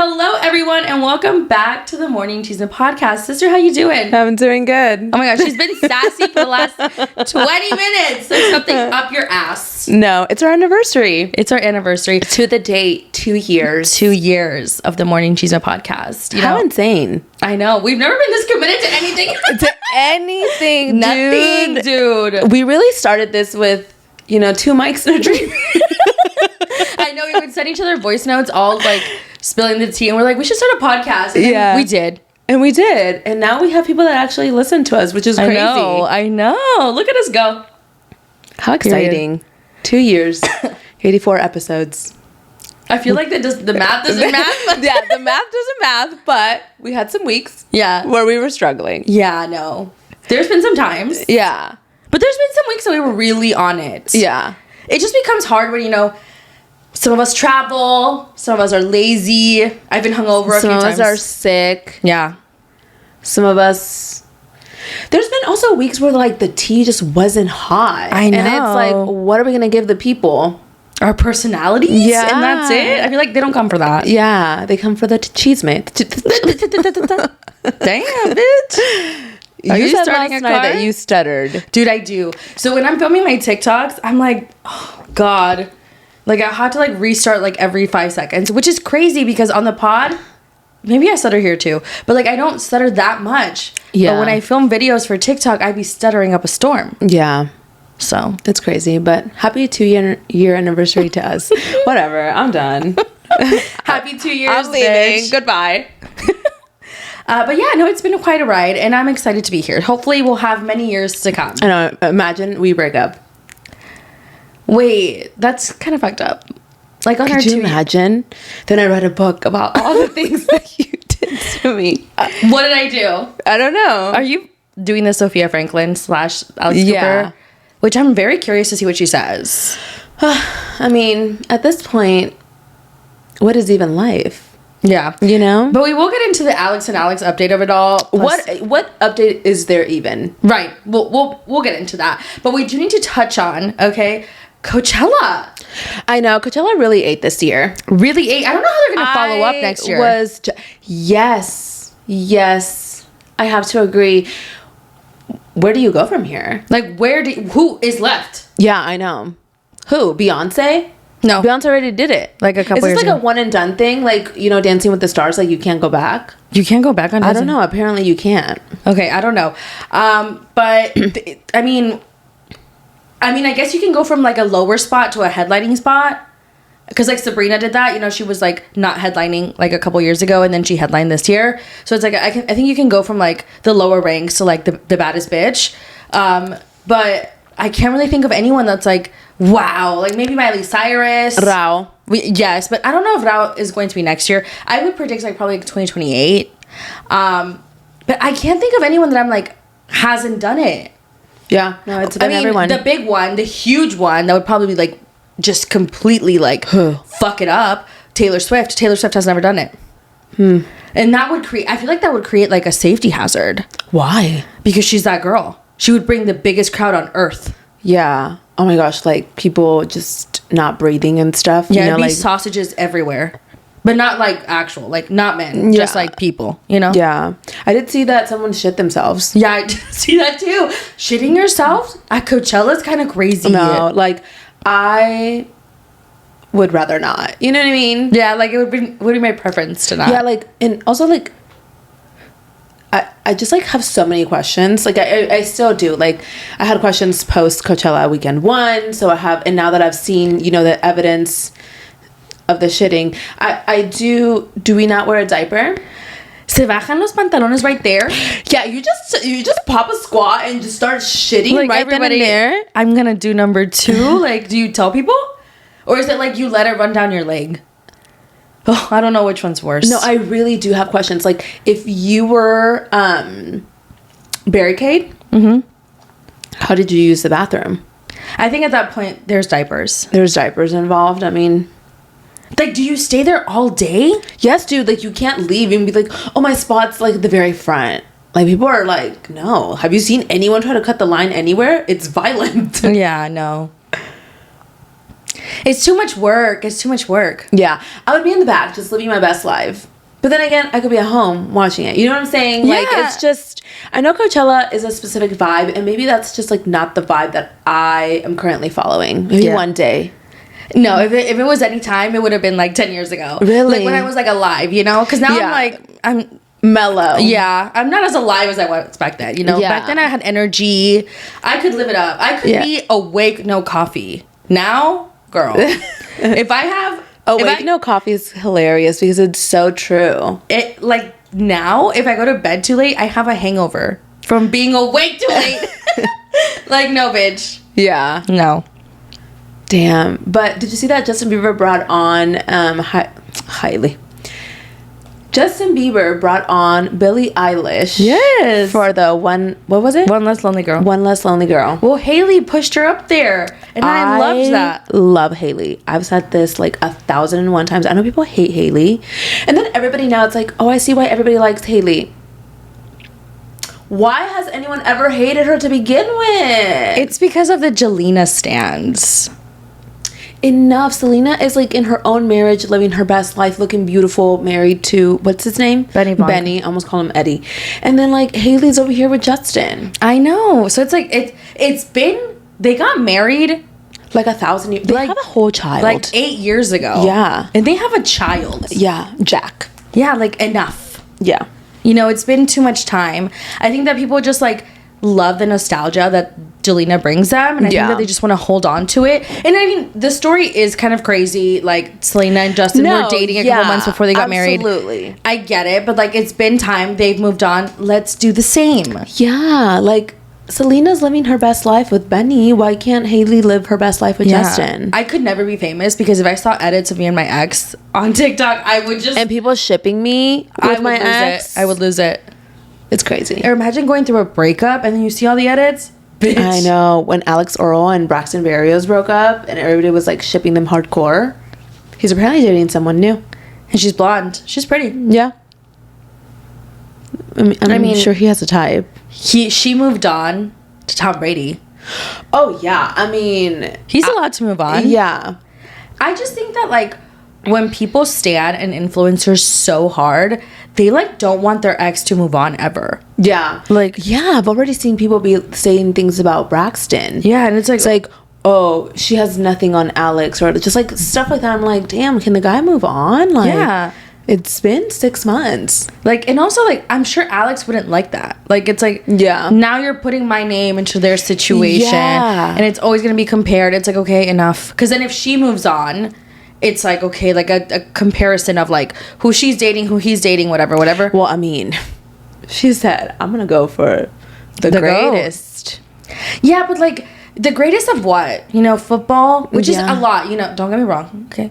Hello, everyone, and welcome back to the Morning Chisme podcast. Sister, how you doing? I'm doing good. Oh my gosh, she's been sassy for the last 20 minutes. There's something up your ass. No, it's our anniversary. It's our anniversary. To the date, 2 years. 2 years of the Morning Chisme podcast. How insane. I know. We've never been this committed to anything. To anything, Nothing, dude. We really started this with, 2 mics and a dream. I know, we would send each other voice notes all like spilling the tea, and we're like, we should start a podcast. And yeah. We did. And we did. And now we have people that actually listen to us, which is crazy. I know. Look at us go. How exciting. Period. 2 years, 84 episodes. I feel like the math doesn't math. Yeah, the math doesn't math, but we had some weeks where we were struggling. Yeah, no. There's been some times. Yeah. But there's been some weeks that we were really on it. Yeah. It just becomes hard when, some of us travel, some of us are lazy. I've been hungover a few times. Some of us are sick. Yeah. Some of us... There's been also weeks where, the tea just wasn't hot. I know. And it's like, what are we going to give the people? Our personalities? Yeah. And that's it? I feel like they don't come for that. Yeah. They come for the chisme. Damn, bitch. Are you starting last night that you stuttered? Dude, I do. So when I'm filming my TikToks, I'm like, oh, God. I have to, restart, every 5 seconds, which is crazy because on the pod, maybe I stutter here too, but, I don't stutter that much. Yeah. But when I film videos for TikTok, I'd be stuttering up a storm. Yeah. So. It's crazy, but happy 2-year anniversary to us. Whatever. I'm done. Happy 2 years, I'm leaving. Bitch. Goodbye. But yeah, no, it's been quite a ride, and I'm excited to be here. Hopefully, we'll have many years to come. I know. Imagine we break up. Wait, that's kind of fucked up. Could you imagine? Then I read a book about all the things that you did to me. What did I do? I don't know. Are you doing the Sophia Franklin / Alex yeah. Cooper? Which I'm very curious to see what she says. I mean, at this point, what is even life? Yeah. But we will get into the Alex and Alex update of it all. What update is there even? Right. We'll get into that. But we do need to touch on, okay, Coachella. I know. Coachella really ate this year. Really ate. I don't know how they're going to follow up next year. Yes. I have to agree. Where do you go from here? Who is left? Yeah, I know. Who? Beyonce? No. Beyonce already did it. A couple years ago. Is this a one and done thing? Dancing with the Stars, you can't go back? You can't go back on Dancing? I don't know. Apparently you can't. Okay, I don't know. But, I mean, I guess you can go from, a lower spot to a headlining spot. Because, Sabrina did that. She was, not headlining, a couple years ago. And then she headlined this year. So, it's, I think you can go from, the lower ranks to, the baddest bitch. But I can't really think of anyone that's, wow. Maybe Miley Cyrus. Rao. Yes, but I don't know if Rao is going to be next year. I would predict, probably, 2028. But I can't think of anyone that I'm, hasn't done it. Yeah, no, it's been everyone. The big one, the huge one that would probably be just completely fuck it up. Taylor Swift. Taylor Swift has never done it. And that would create. I feel like that would create a safety hazard. Why? Because she's that girl. She would bring the biggest crowd on earth. Yeah. Oh my gosh, people just not breathing and stuff. Yeah, it'd be sausages everywhere. But not actual, not men, just people, Yeah. I did see that someone shit themselves. Yeah, I did see that too. Shitting yourself at Coachella is kind of crazy. No, I would rather not. You know what I mean? Yeah, it would be my preference to not. Yeah, and also I just have so many questions. I still do. I had questions post Coachella weekend 1, so I have, and now that I've seen, the evidence of the shitting, I do we not wear a diaper? Se bajan los pantalones right there. Yeah, you just pop a squat and just start shitting right then and there. I'm gonna do number 2. Do you tell people? Or is it you let it run down your leg? Oh, I don't know which one's worse. No, I really do have questions. If you were barricade, how did you use the bathroom? I think at that point, there's diapers. There's diapers involved. I mean... do you stay there all day? Yes, dude. You can't leave and be oh, my spot's, the very front. People are no. Have you seen anyone try to cut the line anywhere? It's violent. Yeah, no. It's too much work. Yeah. I would be in the back just living my best life. But then again, I could be at home watching it. You know what I'm saying? Like, Yeah. it's just, I know Coachella is a specific vibe, and maybe that's just, like, not the vibe that I am currently following. Maybe one day. No, if it was any time, it would have been like 10 years ago. Really? Like when I was like alive, you know? Because now I'm mellow. Yeah, I'm not as alive as I was back then, you know? Yeah. Back then I had energy. I could live it up. I could be awake, no coffee. Now, girl, if I have... Awake, no coffee is hilarious because it's so true. It like now, if I go to bed too late, I have a hangover from being awake too late. Like, no, bitch. Yeah. No. Damn. But did you see that Justin Bieber brought on Hailey? Justin Bieber brought on Billie Eilish. Yes. For the what was it? One Less Lonely Girl. One Less Lonely Girl. Well, Hailey pushed her up there. And I loved that. Love Hailey. I've said this like 1,001 times. I know people hate Hailey. And then everybody now it's like, oh, I see why everybody likes Hailey. Why has anyone ever hated her to begin with? It's because of the Jelena stands. Enough. Selena is like in her own marriage, living her best life, looking beautiful, married to what's his name? Benny Blanc. Benny. I almost call him Eddie. And then like Hailey's over here with Justin. I know. So it's like it's been they got married like 1,000 years. They like, have a whole child. like 8 years ago. Yeah. And they have a child. Yeah, Jack. Yeah, like enough. Yeah. You know, it's been too much time. I think that people just like love the nostalgia that Jelena brings them, and I think that they just want to hold on to it. And I mean, the story is kind of crazy. Like Selena and Justin were dating a couple months before they got married. Absolutely. I get it, but like it's been time. They've moved on. Let's do the same. Yeah, like Selena's living her best life with Benny. Why can't Hailey live her best life with Justin? I could never be famous because if I saw edits of me and my ex on TikTok, I would just... And people shipping me with my ex. I would lose it. It's crazy. Or imagine going through a breakup and then you see all the edits. Bitch. I know. When Alex Earl and Braxton Berrios broke up and everybody was like shipping them hardcore, he's apparently dating someone new. And she's blonde. She's pretty. Yeah. I mean, sure he has a type. She moved on to Tom Brady. Oh, yeah. I mean... He's allowed to move on. Yeah. I just think that, like, when people stan an influencer so hard, they, like, don't want their ex to move on ever. Yeah. Like... Yeah, I've already seen people be saying things about Braxton. Yeah, and it's like... oh, she has nothing on Alex, or just, like, stuff like that. I'm like, damn, can the guy move on? Like, yeah. It's been 6 months. Like, and also, like, I'm sure Alex wouldn't like that. Like, it's like, yeah, now you're putting my name into their situation. Yeah. And it's always going to be compared. It's like, okay, enough. Because then if she moves on, it's like, okay, like a comparison of, like, who she's dating, who he's dating, whatever. Well, I mean, she said, I'm going to go for the greatest. Goat. Yeah, but, like... The greatest of what? You know, football? Which is a lot, you know, don't get me wrong, okay?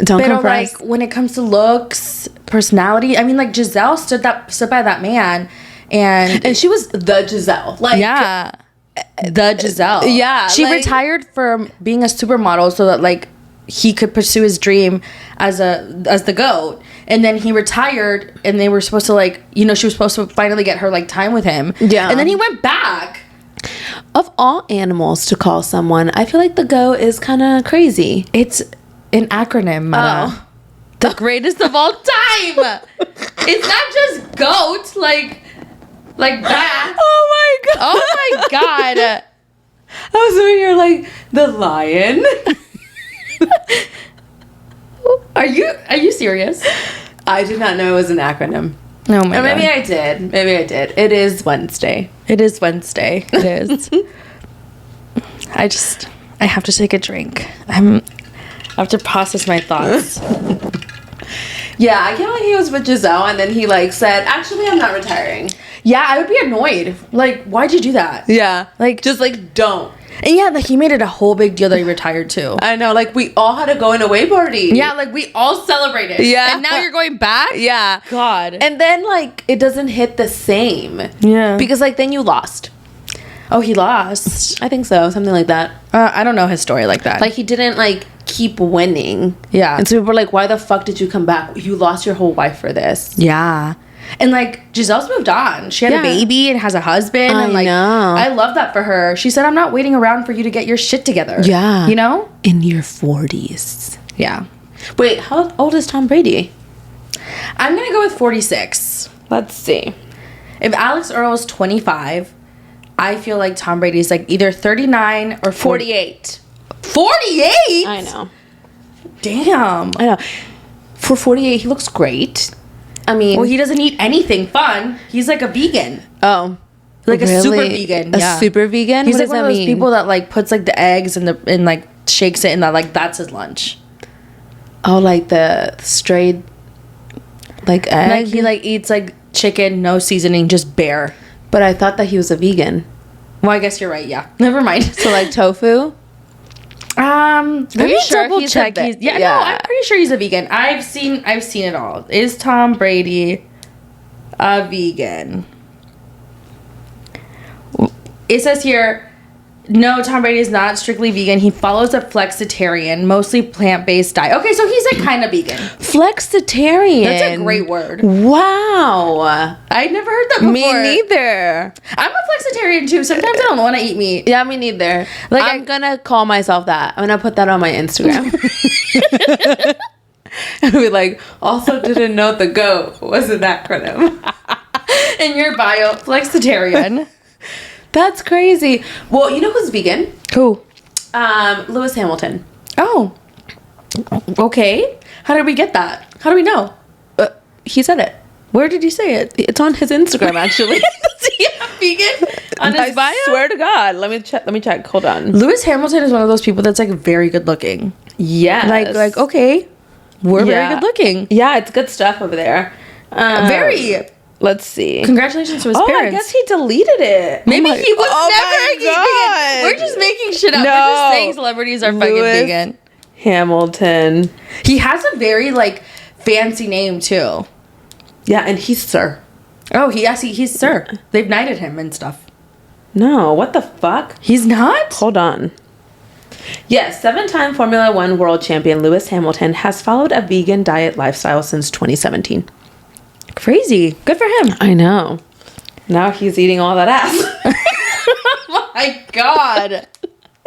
Don't come like, when it comes to looks, personality, I mean, like, Giselle stood by that man, and she was the Giselle. Like, yeah. The Giselle. Yeah. She retired from being a supermodel so that, like, he could pursue his dream as the GOAT. And then he retired, and they were supposed to, like, you know, she was supposed to finally get her, like, time with him. Yeah. And then he went back. Of all animals to call someone, I feel like the GOAT is kind of crazy. It's an acronym, Mata. Oh. The greatest of all time. It's not just GOAT, like that. Oh my god. Oh my god. I was over here like the lion. Are you serious? I did not know it was an acronym. Oh my god. Maybe I did. It is Wednesday. It is Wednesday. It is. I have to take a drink. I have to process my thoughts. Yeah, I can't believe he was with Giselle and then he like said, actually I'm not retiring. Yeah, I would be annoyed. Like, why'd you do that? Yeah. Like, just like don't. And yeah, like he made it a whole big deal that he retired too. I know, like we all had to go in a away party. Yeah, like we all celebrated. Yeah. And now you're going back? Yeah. God. And then like it doesn't hit the same. Yeah. Because like then you lost. Oh, he lost. I think so, something like that. I don't know his story like that. Like he didn't like keep winning. Yeah. And so people were like, why the fuck did you come back? You lost your whole wife for this. Yeah. And like Giselle's moved on. She had a baby and has a husband. And like I love that for her. She said, I'm not waiting around for you to get your shit together. Yeah. You know? In your 40s. Yeah. Wait, how old is Tom Brady? I'm gonna go with 46. Let's see. If Alex Earl is 25, I feel like Tom Brady's like either 39 or 48. 48? I know. Damn. I know. For 48, he looks great. I mean... Well, he doesn't eat anything fun. He's like a vegan. Oh. Like really? a super vegan. A super vegan? He's What like does one that of those mean? people that like puts like the eggs and like shakes it and that like that's his lunch. Oh, like the straight like egg? Like he like eats like chicken, no seasoning, just bare. But I thought that he was a vegan. Well, I guess you're right. Yeah. Never mind. So like tofu? Let me sure double he's check. a He's, ve- yeah, yeah. no, I'm pretty sure he's a vegan. I've seen it all. Is Tom Brady a vegan? It says here, no, Tom Brady is not strictly vegan. He follows a flexitarian, mostly plant-based diet. Okay, so he's like kind of vegan. Flexitarian. That's a great word. Wow. I'd never heard that before. Me neither. I'm a flexitarian too. Sometimes I don't want to eat meat. Yeah, me neither. Like, I'm gonna call myself that. I'm gonna put that on my Instagram. And be like, also didn't know the GOAT was an acronym. In your bio, flexitarian. That's crazy. Well, you know who's vegan? Who? Lewis Hamilton. Oh. Okay. How did we get that? How do we know? He said it. Where did he say it? It's on his Instagram, actually. Does he have vegan on his bio? I swear to God. Let me check. Hold on. Lewis Hamilton is one of those people that's like very good looking. Yes. Like okay, we're very Yeah. good looking. Yeah, it's good stuff over there. Very. Let's see. Congratulations to his I parents. guess he deleted it. Maybe Oh my- he was oh never my vegan. We're just making shit up. No. We're just saying celebrities are fucking Lewis vegan. Hamilton. He has a very like fancy name too. Yeah, and he's Sir. Oh, he's Sir. They've knighted him and stuff. No, what the fuck? He's not? Hold on. Yes, 7-time Formula One world champion Lewis Hamilton has followed a vegan diet lifestyle since 2017. Crazy. Good for him. I know. Now he's eating all that ass. Oh my god.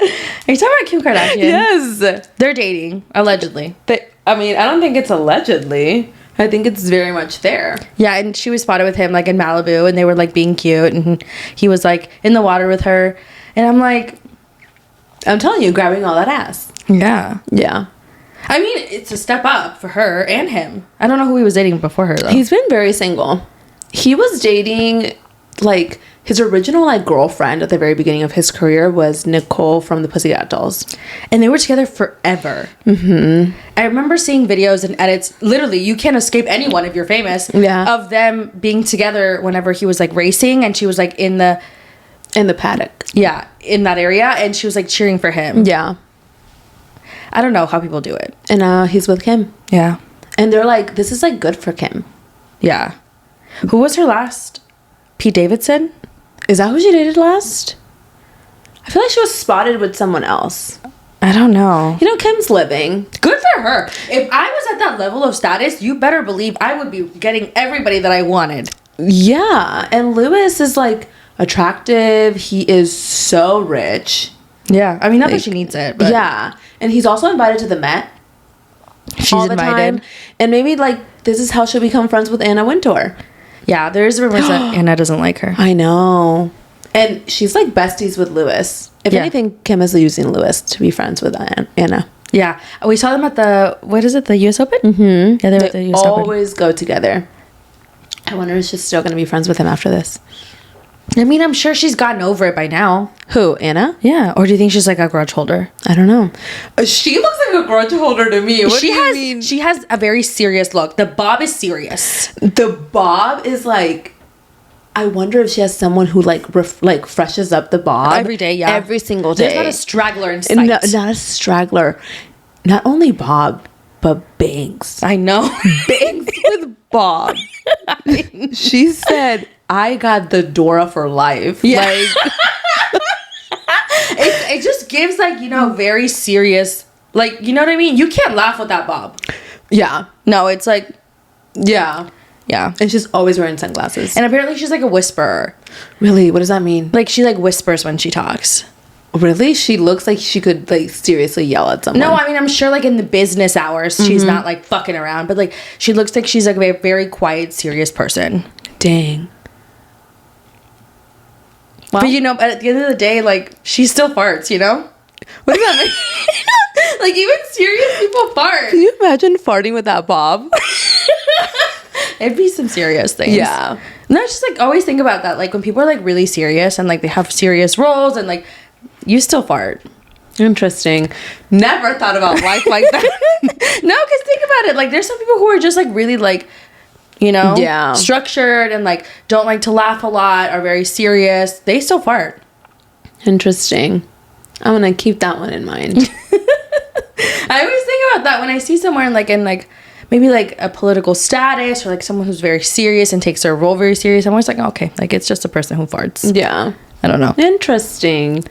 Are you talking about Kim Kardashian? Yes. They're dating, allegedly. I mean, I don't think it's allegedly. I think it's very much there. Yeah, and she was spotted with him like in Malibu and they were like being cute and he was like in the water with her. And I'm like, I'm telling you, grabbing all that ass. yeah. Yeah. I mean, it's a step up for her and him. I don't know who he was dating before her though. He's been very single. He was dating, like, his original, like, girlfriend at the very beginning of his career was Nicole from the Pussycat Dolls. And they were together forever. Mm-hmm. I remember seeing videos and edits. Literally, you can't escape anyone if you're famous. Yeah. Of them being together whenever he was like racing and she was like in the paddock. Yeah, in that area and she was like cheering for him. Yeah. I don't know how people do it. And now he's with Kim. Yeah. And they're like, this is, like, good for Kim. Yeah. Who was her last? Pete Davidson? Is that who she dated last? I feel like she was spotted with someone else. I don't know. You know, Kim's living. Good for her. If I was at that level of status, you better believe I would be getting everybody that I wanted. Yeah. And Lewis is, like, attractive. He is so rich. Yeah. I mean, not Like, that she needs it, but yeah. And he's also invited to the Met. she's all the invited. time. And maybe, like, this is how she'll become friends with Anna Wintour. Yeah, there's rumors that Anna doesn't like her. I know. And she's, like, besties with Lewis. If Yeah. anything, Kim is using Lewis to be friends with Anna. Yeah. We saw them at the, what is it, the US Open? Mm-hmm. Yeah, they were at the They US Open. always go together. I wonder if she's still going to be friends with him after this. I mean, I'm sure she's gotten over it by now. Who, Anna? Yeah. Or do you think she's like a grudge holder? I don't know. She looks like a grudge holder to me. What do you mean? She has a very serious look. The bob is serious. The bob is like, I wonder if she has someone who like freshes up the bob Every day, yeah. every single day. There's not a straggler in sight. No, not a straggler. Not only bob, but bangs. I know. Bangs with bob. She said, "I got the Dora for life." Yeah. Like, it just gives like, you know, very serious, like, you know what I mean? You can't laugh with that bob. yeah, No, it's like, yeah. yeah. And she's always wearing sunglasses. And apparently she's like a whisperer. Really, what does that mean? Like she like whispers when she talks. Really? She looks like she could, like, seriously yell at someone. No, I mean, I'm sure, like, in the business hours, she's not, like, fucking around. But, like, she looks like she's, like, a very quiet, serious person. Dang. Well, but, you know, at the end of the day, like, she still farts, you know? What does that mean? Like, even serious people fart. Can you imagine farting with that bob? It'd be some serious things. Yeah. And I just, like, always think about that. Like, when people are, like, really serious and, like, they have serious roles and, like, you still fart. Interesting. Never thought about life like that. No, because think about it. Like, there's some people who are just, like, really, like, you know, structured and, like, don't like to laugh a lot, are very serious. They still fart. Interesting. I'm going to keep that one in mind. I always think about that when I see someone, like, in, like, maybe, like, a political status or, like, someone who's very serious and takes their role very serious. I'm always like, okay, like, it's just a person who farts. Yeah. I don't know. Interesting.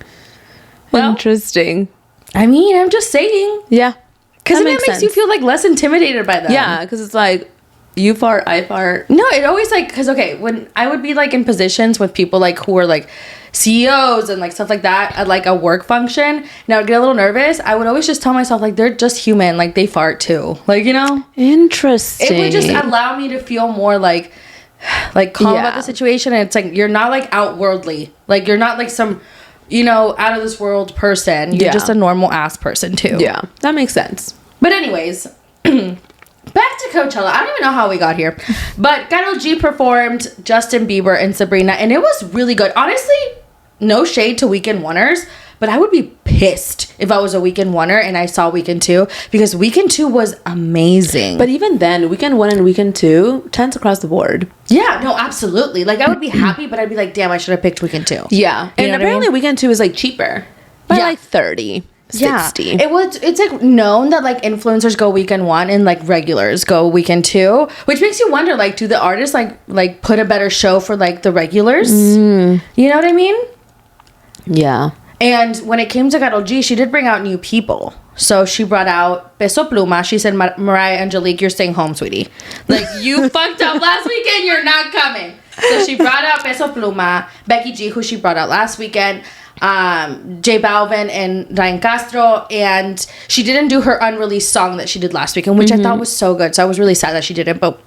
Well, interesting. I mean, I'm just saying. Yeah. Because it makes you feel, like, less intimidated by them. Yeah, because it's like, you fart, I fart. No, it always, like, because, okay, when I would be, like, in positions with people, like, who are, like, CEOs and, like, stuff like that at, like, a work function, and I would get a little nervous, I would always just tell myself, like, they're just human. Like, they fart, too. Like, you know? Interesting. It would just allow me to feel more, like calm about the situation. And it's, like, you're not, like, outworldly. Like, you're not, like, some, you know, out of this world person. You're just a normal ass person, too. Yeah, that makes sense. But anyways... Back to Coachella. I don't even know how we got here. But Karol G performed Justin Bieber and Sabrina, and it was really good. Honestly, no shade to Weekend Oneers, but I would be pissed if I was a Weekend Oneer and I saw Weekend 2, because Weekend 2 was amazing. But even then, Weekend 1 and Weekend 2, 10s across the board. Yeah, no, absolutely. Like, I would be happy, but I'd be like, damn, I should have picked Weekend 2. Yeah. And apparently Weekend 2 is, like, cheaper. By, like, 30. 60. Yeah, it's like known that, like, influencers go Weekend 1 and, like, regulars go Weekend 2, which makes you wonder, like, do the artists like put a better show for, like, the regulars? You know what I mean? Yeah. And when it came to Karol G, she did bring out new people. So she brought out Peso Pluma. She said, Mariah Angelique, you're staying home, sweetie. Like, you fucked up last weekend, you're not coming. So she brought out Peso Pluma, Becky G, who she brought out last weekend, J Balvin and Ryan Castro, and she didn't do her unreleased song that she did last weekend, which I thought was so good. So I was really sad that she didn't, but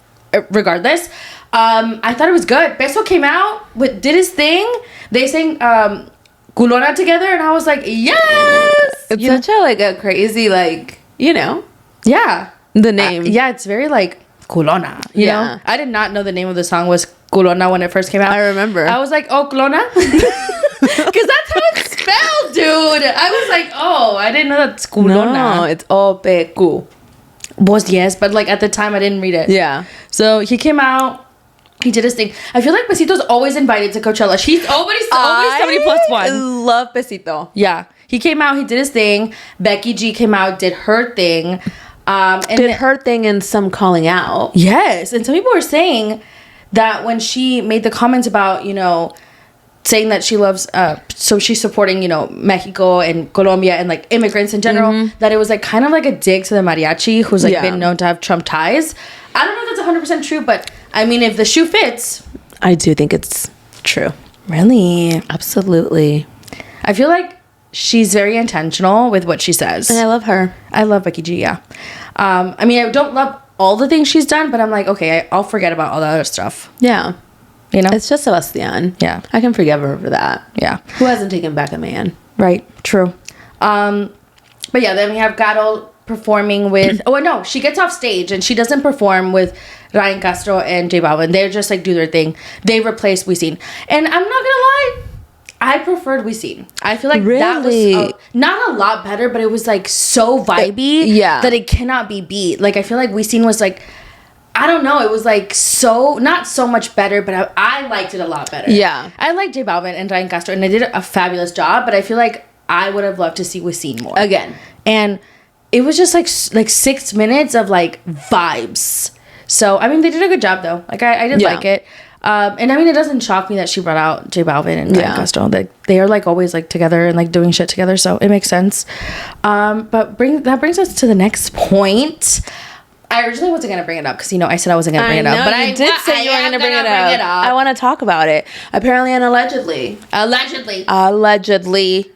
regardless, I thought it was good. Peso came out, did his thing. They sang Culona together, and I was like, yes! It's such a, like, a crazy, like, you know. Yeah. The name. Yeah, it's very, like, Culona, you know? I did not know the name of the song was Culona when it first came out. I remember. I was like, oh, Culona? Because that's how it's spelled, dude. I was like, oh, I didn't know that's Culona. No, it's O-P-Q. Was yes, but, like, at the time I didn't read it. Yeah. So he came out. He did his thing. I feel like Besito's always invited to Coachella. She's always 70+1. I love Besito. Yeah. He came out. He did his thing. Becky G came out, did her thing. And did her thing and some calling out. Yes. And some people were saying that when she made the comments about, you know, saying that she loves, so she's supporting, you know, Mexico and Colombia and, like, immigrants in general, that it was, like, kind of like a dig to the mariachi, who's, like, been known to have Trump ties. I don't know if that's 100% true, but, I mean, if the shoe fits. I do think it's true. Really? Absolutely. I feel like she's very intentional with what she says. And I love her. I love Becky G, yeah. I mean, I don't love all the things she's done, but I'm like, okay, I'll forget about all the other stuff. Yeah. You know? It's just Sebastian. Yeah. I can forgive her for that. Yeah. Who hasn't taken back a man? Right. True. But yeah, then we have Karol performing with... oh, no. She gets off stage and she doesn't perform with Ryan Castro and J Balvin. They just, like, do their thing. They replace Wisin. And I'm not gonna lie, I preferred Wisin. I feel like that was not a lot better, but it was, like, so vibey that it cannot be beat. Like, I feel like Wisin was, like... I don't know. It was, like, so... not so much better, but I liked it a lot better. Yeah. I liked J Balvin and Ryan Castro, and they did a fabulous job, but I feel like I would have loved to see Wisin more. Again. And it was just, like 6 minutes of, like, vibes. So, I mean, they did a good job, though. Like, I did like it. And, I mean, it doesn't shock me that she brought out J Balvin and Ryan Castro. They are, like, always, like, together and, like, doing shit together, so it makes sense. But that brings us to the next point. I originally wasn't going to bring it up because, you know, I said I wasn't going to bring it up. But I did say you were going to bring it up. I want to talk about it. Apparently and allegedly. Allegedly.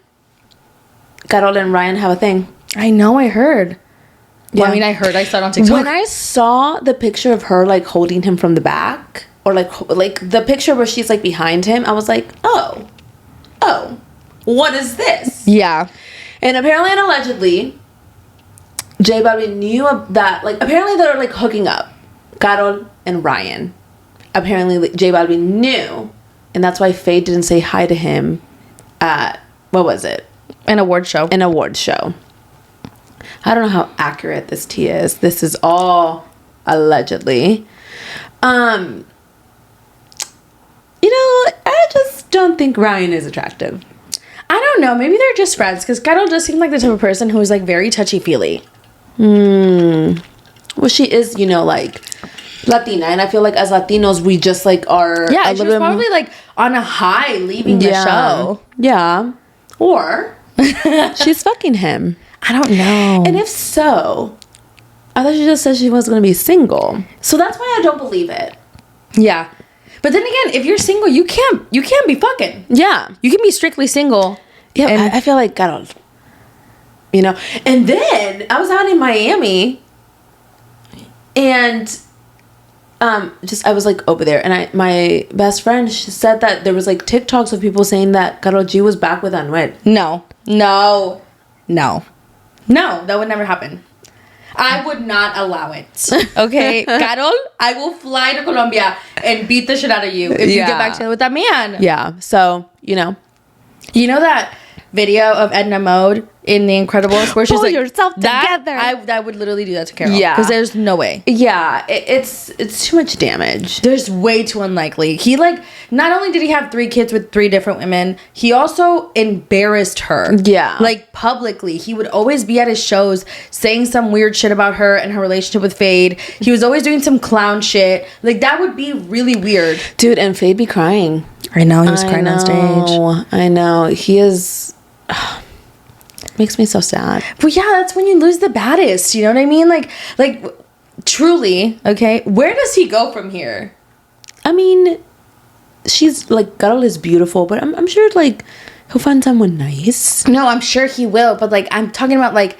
Karol and Ryan have a thing. I know, I heard. Yeah. Well, I mean, I saw it on TikTok. When I saw the picture of her like holding him from the back, or like the picture where she's like behind him, I was like, oh, what is this? Yeah. And apparently and allegedly, J Balvin knew that, like, apparently they're like hooking up, Karol and Ryan. Apparently like, J Balvin knew, and that's why Faye didn't say hi to him at, what was it? An award show. An award show. I don't know how accurate this tea is. This is all allegedly. You know, I just don't think Ryan is attractive. I don't know. Maybe they're just friends, because Karol does seem like the type of person who is like very touchy-feely. Well, she is, you know, like Latina, and I feel like as Latinos, we just like are. Yeah, she was probably like on a high leaving the show. Yeah, or she's fucking him. I don't know. And if so, I thought she just said she was going to be single. So that's why I don't believe it. Yeah, but then again, if you're single, you can't be fucking. Yeah, You can be strictly single. yeah. And I feel like Karol. You know, and then I was out in Miami, and just I was like over there, and my best friend, she said that there was like TikToks of people saying that Karol G was back with Anuel. No, that would never happen. I would not allow it. Okay, Karol, I will fly to Colombia and beat the shit out of you if you get back together with that man. Yeah, so you know that video of Edna Mode in The Incredibles where she's Pull like, yourself together. I would literally do that to Karol. Yeah. Because there's no way. Yeah, it's too much damage. There's way too unlikely. He like, not only did he have 3 kids with 3 different women, he also embarrassed her. Yeah. Like publicly. He would always be at his shows saying some weird shit about her and her relationship with Fade. He was always doing some clown shit. Like that would be really weird. Dude, and Fade be crying. I know, he was crying on stage. I know. He is... makes me so sad. But yeah, that's when you lose the baddest. You know what I mean? Like truly, okay? Where does he go from here? I mean, she's like, Karol is beautiful, but I'm sure like he'll find someone nice. No, I'm sure he will. But like, I'm talking about like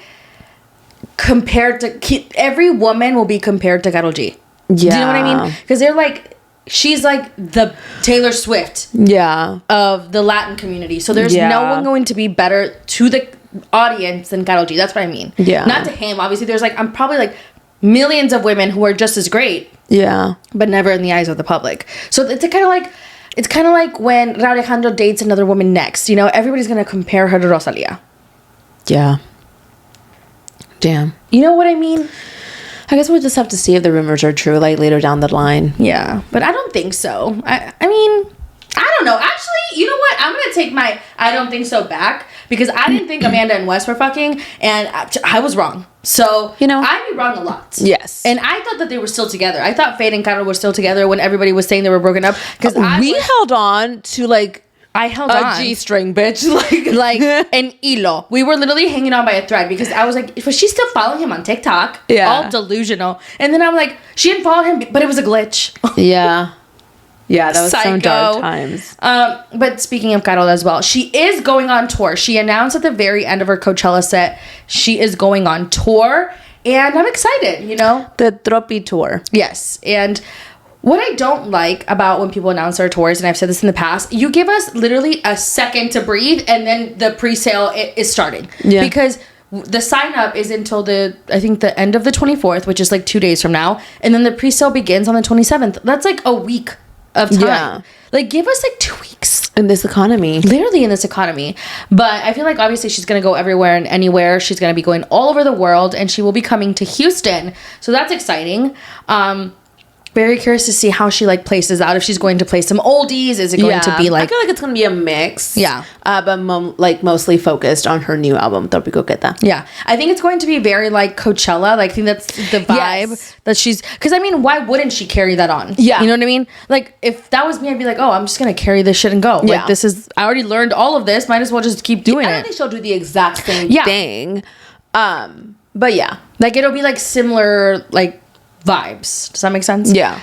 compared to... every woman will be compared to Karol G. Yeah. Do you know what I mean? Because they're like... She's like the Taylor Swift of the Latin community. So there's no one going to be better to the audience than Karol G. That's what I mean. Yeah. Not to him. Obviously, there's like... I'm probably like millions of women who are just as great. Yeah. But never in the eyes of the public. So it's kind of like... It's kind of like when Raul Alejandro dates another woman next. You know, everybody's going to compare her to Rosalia. Yeah. Damn. You know what I mean? I guess we'll just have to see if the rumors are true, like, later down the line. Yeah, but I don't think so. I mean, I don't know. Actually, you know what? I'm going to take my I don't think so back, because I didn't think Amanda and Wes were fucking, and I was wrong. So, you know, I'd be wrong a lot. Yes. And I thought that they were still together. I thought Fade and Karol were still together when everybody was saying they were broken up. Because we held on to, like... I held a on. G-string, bitch. like an hilo. We were literally hanging on by a thread, because I was like, was she still following him on TikTok? Yeah. All delusional. And then I'm like, she didn't follow him, but it was a glitch. Yeah. Yeah, that was Psycho. some dark times. But speaking of Karol as well, she is going on tour. She announced at the very end of her Coachella set, she is going on tour. And I'm excited, you know? The Tropi tour. Yes. And... what I don't like about when people announce their tours, and I've said this in the past, you give us literally a second to breathe, and then the pre-sale is starting. Yeah. Because the sign-up is until I think the end of the 24th, which is like 2 days from now, and then the pre-sale begins on the 27th. That's like a week of time. Yeah. Like, give us like 2 weeks. In this economy. Literally in this economy. But I feel like obviously she's going to go everywhere and anywhere. She's going to be going all over the world, and she will be coming to Houston. So that's exciting. Very curious to see how she like places out. If she's going to play some oldies, is it going to be like? I feel like it's going to be a mix. Yeah. But mostly focused on her new album, Tropico Queta. Yeah, I think it's going to be very like Coachella. Like, I think that's the vibe that she's. Because I mean, why wouldn't she carry that on? Yeah. You know what I mean? Like, if that was me, I'd be like, oh, I'm just gonna carry this shit and go. Yeah. Like, this is. I already learned all of this. Might as well just keep doing it. I don't think she'll do the exact same thing. But yeah, like it'll be like similar like vibes. Does that make sense? Yeah.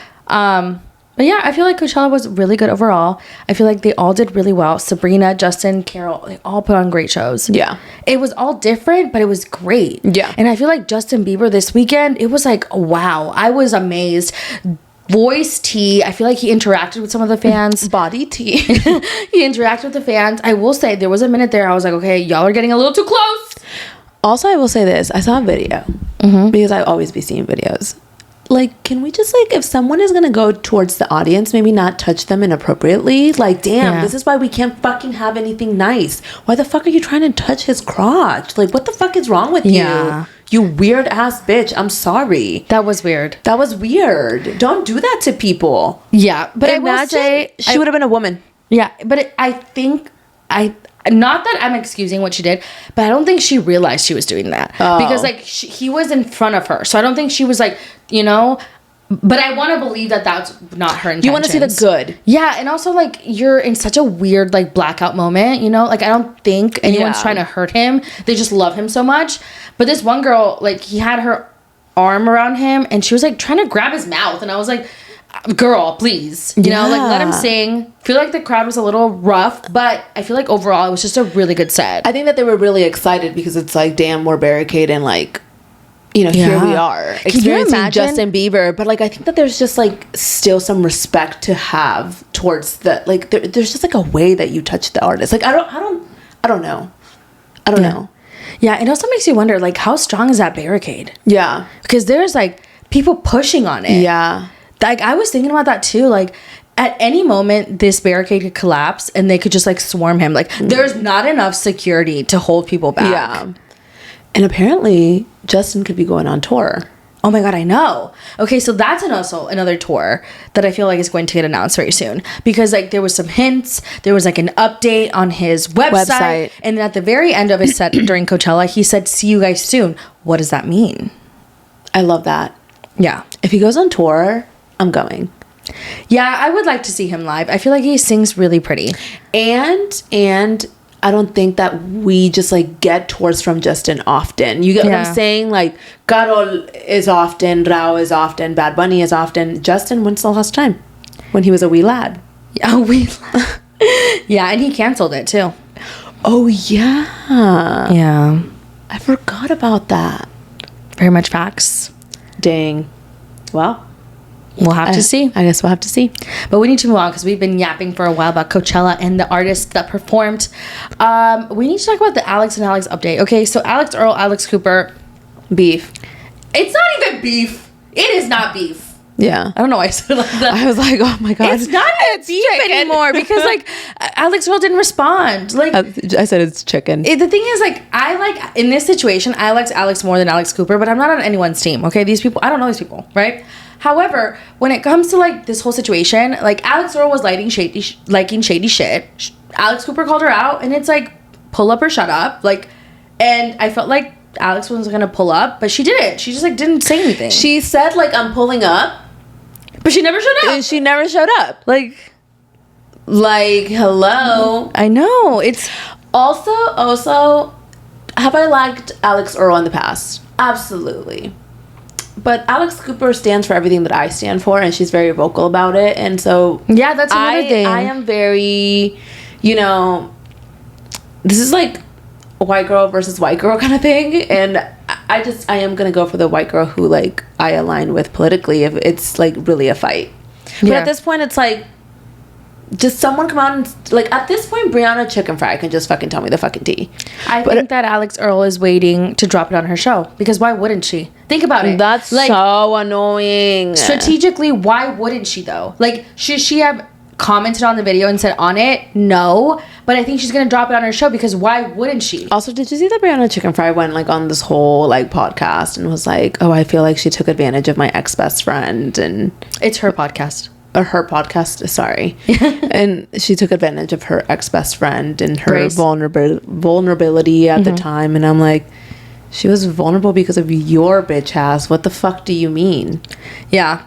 But yeah, I feel like Coachella was really good overall. I feel like they all did really well. Sabrina, Justin, Karol, they all put on great shows. Yeah. It was all different, but it was great. Yeah. And I feel like Justin Bieber this weekend, it was like, wow. I was amazed. Voice T, I feel like he interacted with some of the fans. Body T. He interacted with the fans. I will say, there was a minute there I was like, okay, y'all are getting a little too close. Also, I will say this. I saw a video. Because I always be seeing videos. Like, can we just, like, if someone is gonna go towards the audience, maybe not touch them inappropriately? Like, damn, this is why we can't fucking have anything nice. Why the fuck are you trying to touch his crotch? Like, what the fuck is wrong with you? You weird ass bitch. I'm sorry. That was weird. That was weird. Don't do that to people. Yeah, but Imagine I will say... she would have been a woman. Yeah, but I think... Not that I'm excusing what she did, but I don't think she realized she was doing that. Because, like, he was in front of her. So I don't think she was, like, you know... But I want to believe that that's not her intention. You want to see the good. Yeah, and also, like, you're in such a weird, like, blackout moment, you know? Like, I don't think anyone's trying to hurt him. They just love him so much. But this one girl, like, he had her arm around him, and she was, like, trying to grab his mouth. And I was like... Girl, please. You know, like, let him sing. Feel like the crowd was a little rough, but I feel like overall it was just a really good set. I think that they were really excited because it's like, damn, we're barricaded and, like, you know, here we are experiencing Justin Bieber. But, like, I think that there's just, like, still some respect to have towards the, like, there's just, like, a way that you touch the artist. Like, I don't know. I don't know. Yeah, it also makes you wonder, like, how strong is that barricade? Yeah. Because there's, like, people pushing on it. Yeah. Like, I was thinking about that too. Like, at any moment, this barricade could collapse and they could just, like, swarm him. Like, there's not enough security to hold people back. Yeah. And apparently, Justin could be going on tour. Oh my God, I know. Okay, so that's also another tour that I feel like is going to get announced very soon. Because, like, there was some hints. There was, like, an update on his website. And then at the very end of his set during Coachella, he said, see you guys soon. What does that mean? I love that. Yeah. If he goes on tour... I'm going. Yeah, I would like to see him live. I feel like he sings really pretty. And I don't think that we just, like, get tours from Justin often. You get what I'm saying? Like, Karol is often, Rao is often, Bad Bunny is often. Justin, when's the last time? When he was a wee lad. Yeah, a wee lad. Yeah, and he canceled it too. Oh, yeah. Yeah. I forgot about that. Very much facts. Dang. Well... We'll have to see. I guess we'll have to see. But we need to move on because we've been yapping for a while about Coachella and the artists that performed. We need to talk about the Alex and Alex update. Okay, so Alex Earl, Alex Cooper. Beef. It's not even beef. It is not beef. Yeah. I don't know why I said it like that. I was like, oh my God. It's not even beef anymore because, like, Alex Earl didn't respond. Like, I said it's chicken. The thing is, like, in this situation, I like Alex more than Alex Cooper, but I'm not on anyone's team, okay? These people, I don't know these people, right? However, when it comes to, like, this whole situation, like, Alex Earl was liking shady shit. Alex Cooper called her out, and it's like, pull up or shut up. Like, and I felt like Alex was gonna pull up, but she didn't. She just, like, didn't say anything. She said, like, I'm pulling up. But she never showed up. And she never showed up. Like, hello. I know. It's... Also, have I liked Alex Earl in the past? Absolutely. But Alex Cooper stands for everything that I stand for, and she's very vocal about it. And so... Yeah, that's another thing. I am very, you know... This is like a white girl versus white girl kind of thing. And I am going to go for the white girl who, like, I align with politically if it's, like, really a fight. But at this point, it's like... Just someone come out and, like, at this point, Brianna Chicken Fry can just fucking tell me the fucking tea. I think that Alex Earl is waiting to drop it on her show. Because why wouldn't she? Think about it. That's, like, so annoying. Strategically, why wouldn't she, though? Like, should she have commented on the video and said on it? No. But I think she's going to drop it on her show because why wouldn't she? Also, did you see that Brianna Chicken Fry went, like, on this whole, like, podcast and was like, oh, I feel like she took advantage of my ex-best friend and... It's her podcast. Or her podcast, sorry. And she took advantage of her ex-best friend and her vulnerability at the time. And I'm like, she was vulnerable because of your bitch ass. What the fuck do you mean? Yeah.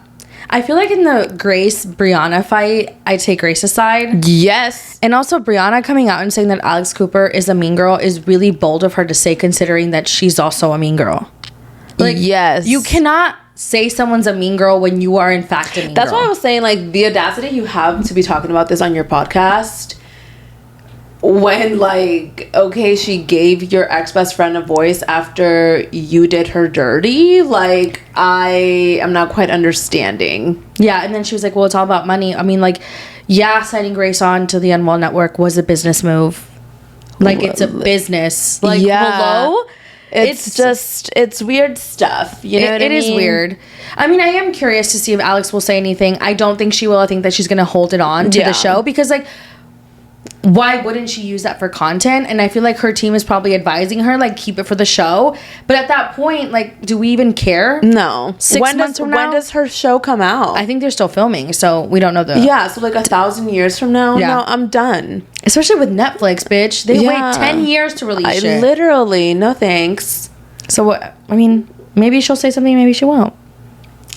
I feel like in the Grace-Brianna fight, I take Grace's side. Yes. And also Brianna coming out and saying that Alex Cooper is a mean girl is really bold of her to say, considering that she's also a mean girl. Like, yes. You cannot say someone's a mean girl when you are in fact a mean That's girl. why I was saying, like, the audacity you have to be talking about this on your podcast when, like, okay, she gave your ex-best friend a voice after you did her dirty. Like, I am not quite understanding. Yeah, and then she was like, well, it's all about money. I mean, like, yeah, signing Grace on to the Unwell Network was a business move. Like, it's a business. Like, hello? It's weird stuff. You know what I mean? It is weird. I mean, I am curious to see if Alex will say anything. I don't think she will. I think that she's going to hold it on to the show because, like, why wouldn't she use that for content? And I feel like her team is probably advising her, like, keep it for the show. But at that point, like, do we even care? No. 6 months from now? When does her show come out? I think they're still filming, so we don't know the... Yeah, so like 1,000 years from now? Yeah. No, I'm done. Especially with Netflix, bitch. They wait 10 years to release shit. Literally, no thanks. So, what? I mean, maybe she'll say something, maybe she won't.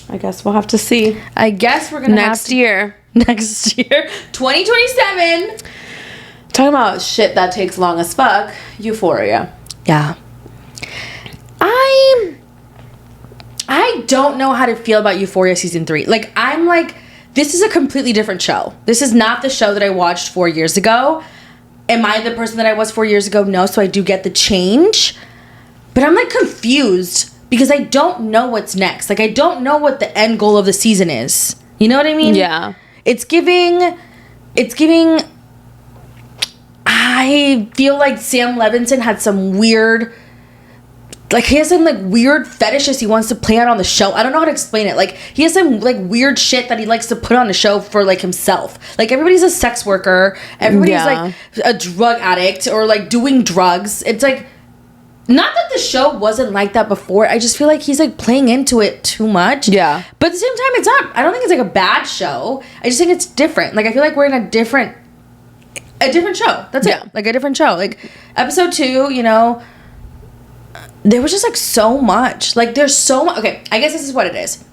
I guess we'll have to see. I guess we're gonna Next year. 2027. Talking about shit that takes long as fuck. Euphoria. Yeah. I don't know how to feel about Euphoria season 3. Like, I'm like, this is a completely different show. This is not the show that I watched 4 years ago. Am I the person that I was 4 years ago? No, so I do get the change. But I'm, like, confused because I don't know what's next. Like, I don't know what the end goal of the season is. You know what I mean? Yeah. It's giving... I feel like Sam Levinson had some weird... Like, he has some, like, weird fetishes he wants to play out on the show. I don't know how to explain it. Like, he has some, like, weird shit that he likes to put on the show for, like, himself. Like, everybody's a sex worker. Everybody's, like, a drug addict or, like, doing drugs. It's, like... Not that the show wasn't like that before. I just feel like he's, like, playing into it too much. Yeah. But at the same time, it's not... I don't think it's, like, a bad show. I just think it's different. Like, I feel like we're in a different show. That's it. Like, a different show. Like, episode 2, you know... There was just, like, so much. Like, there's so much... Okay, I guess this is what it is.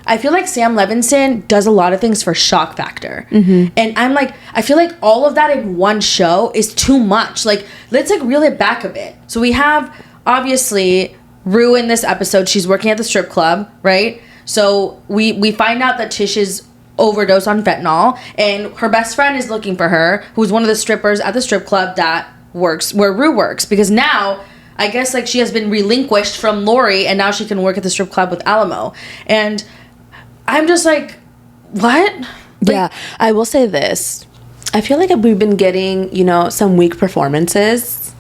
I feel like Sam Levinson does a lot of things for shock factor. Mm-hmm. And I'm like... I feel like all of that in one show is too much. Like, let's, like, reel it back a bit. So we have, obviously, Rue in this episode. She's working at the strip club, right? So we find out that Tish is overdosed on fentanyl. And her best friend is looking for her, who's one of the strippers at the strip club that works... Where Rue works. Because now... I guess, like, she has been relinquished from Lori, and now she can work at the strip club with Alamo. And I'm just like, what? Like, yeah, I will say this. I feel like we've been getting, you know, some weak performances,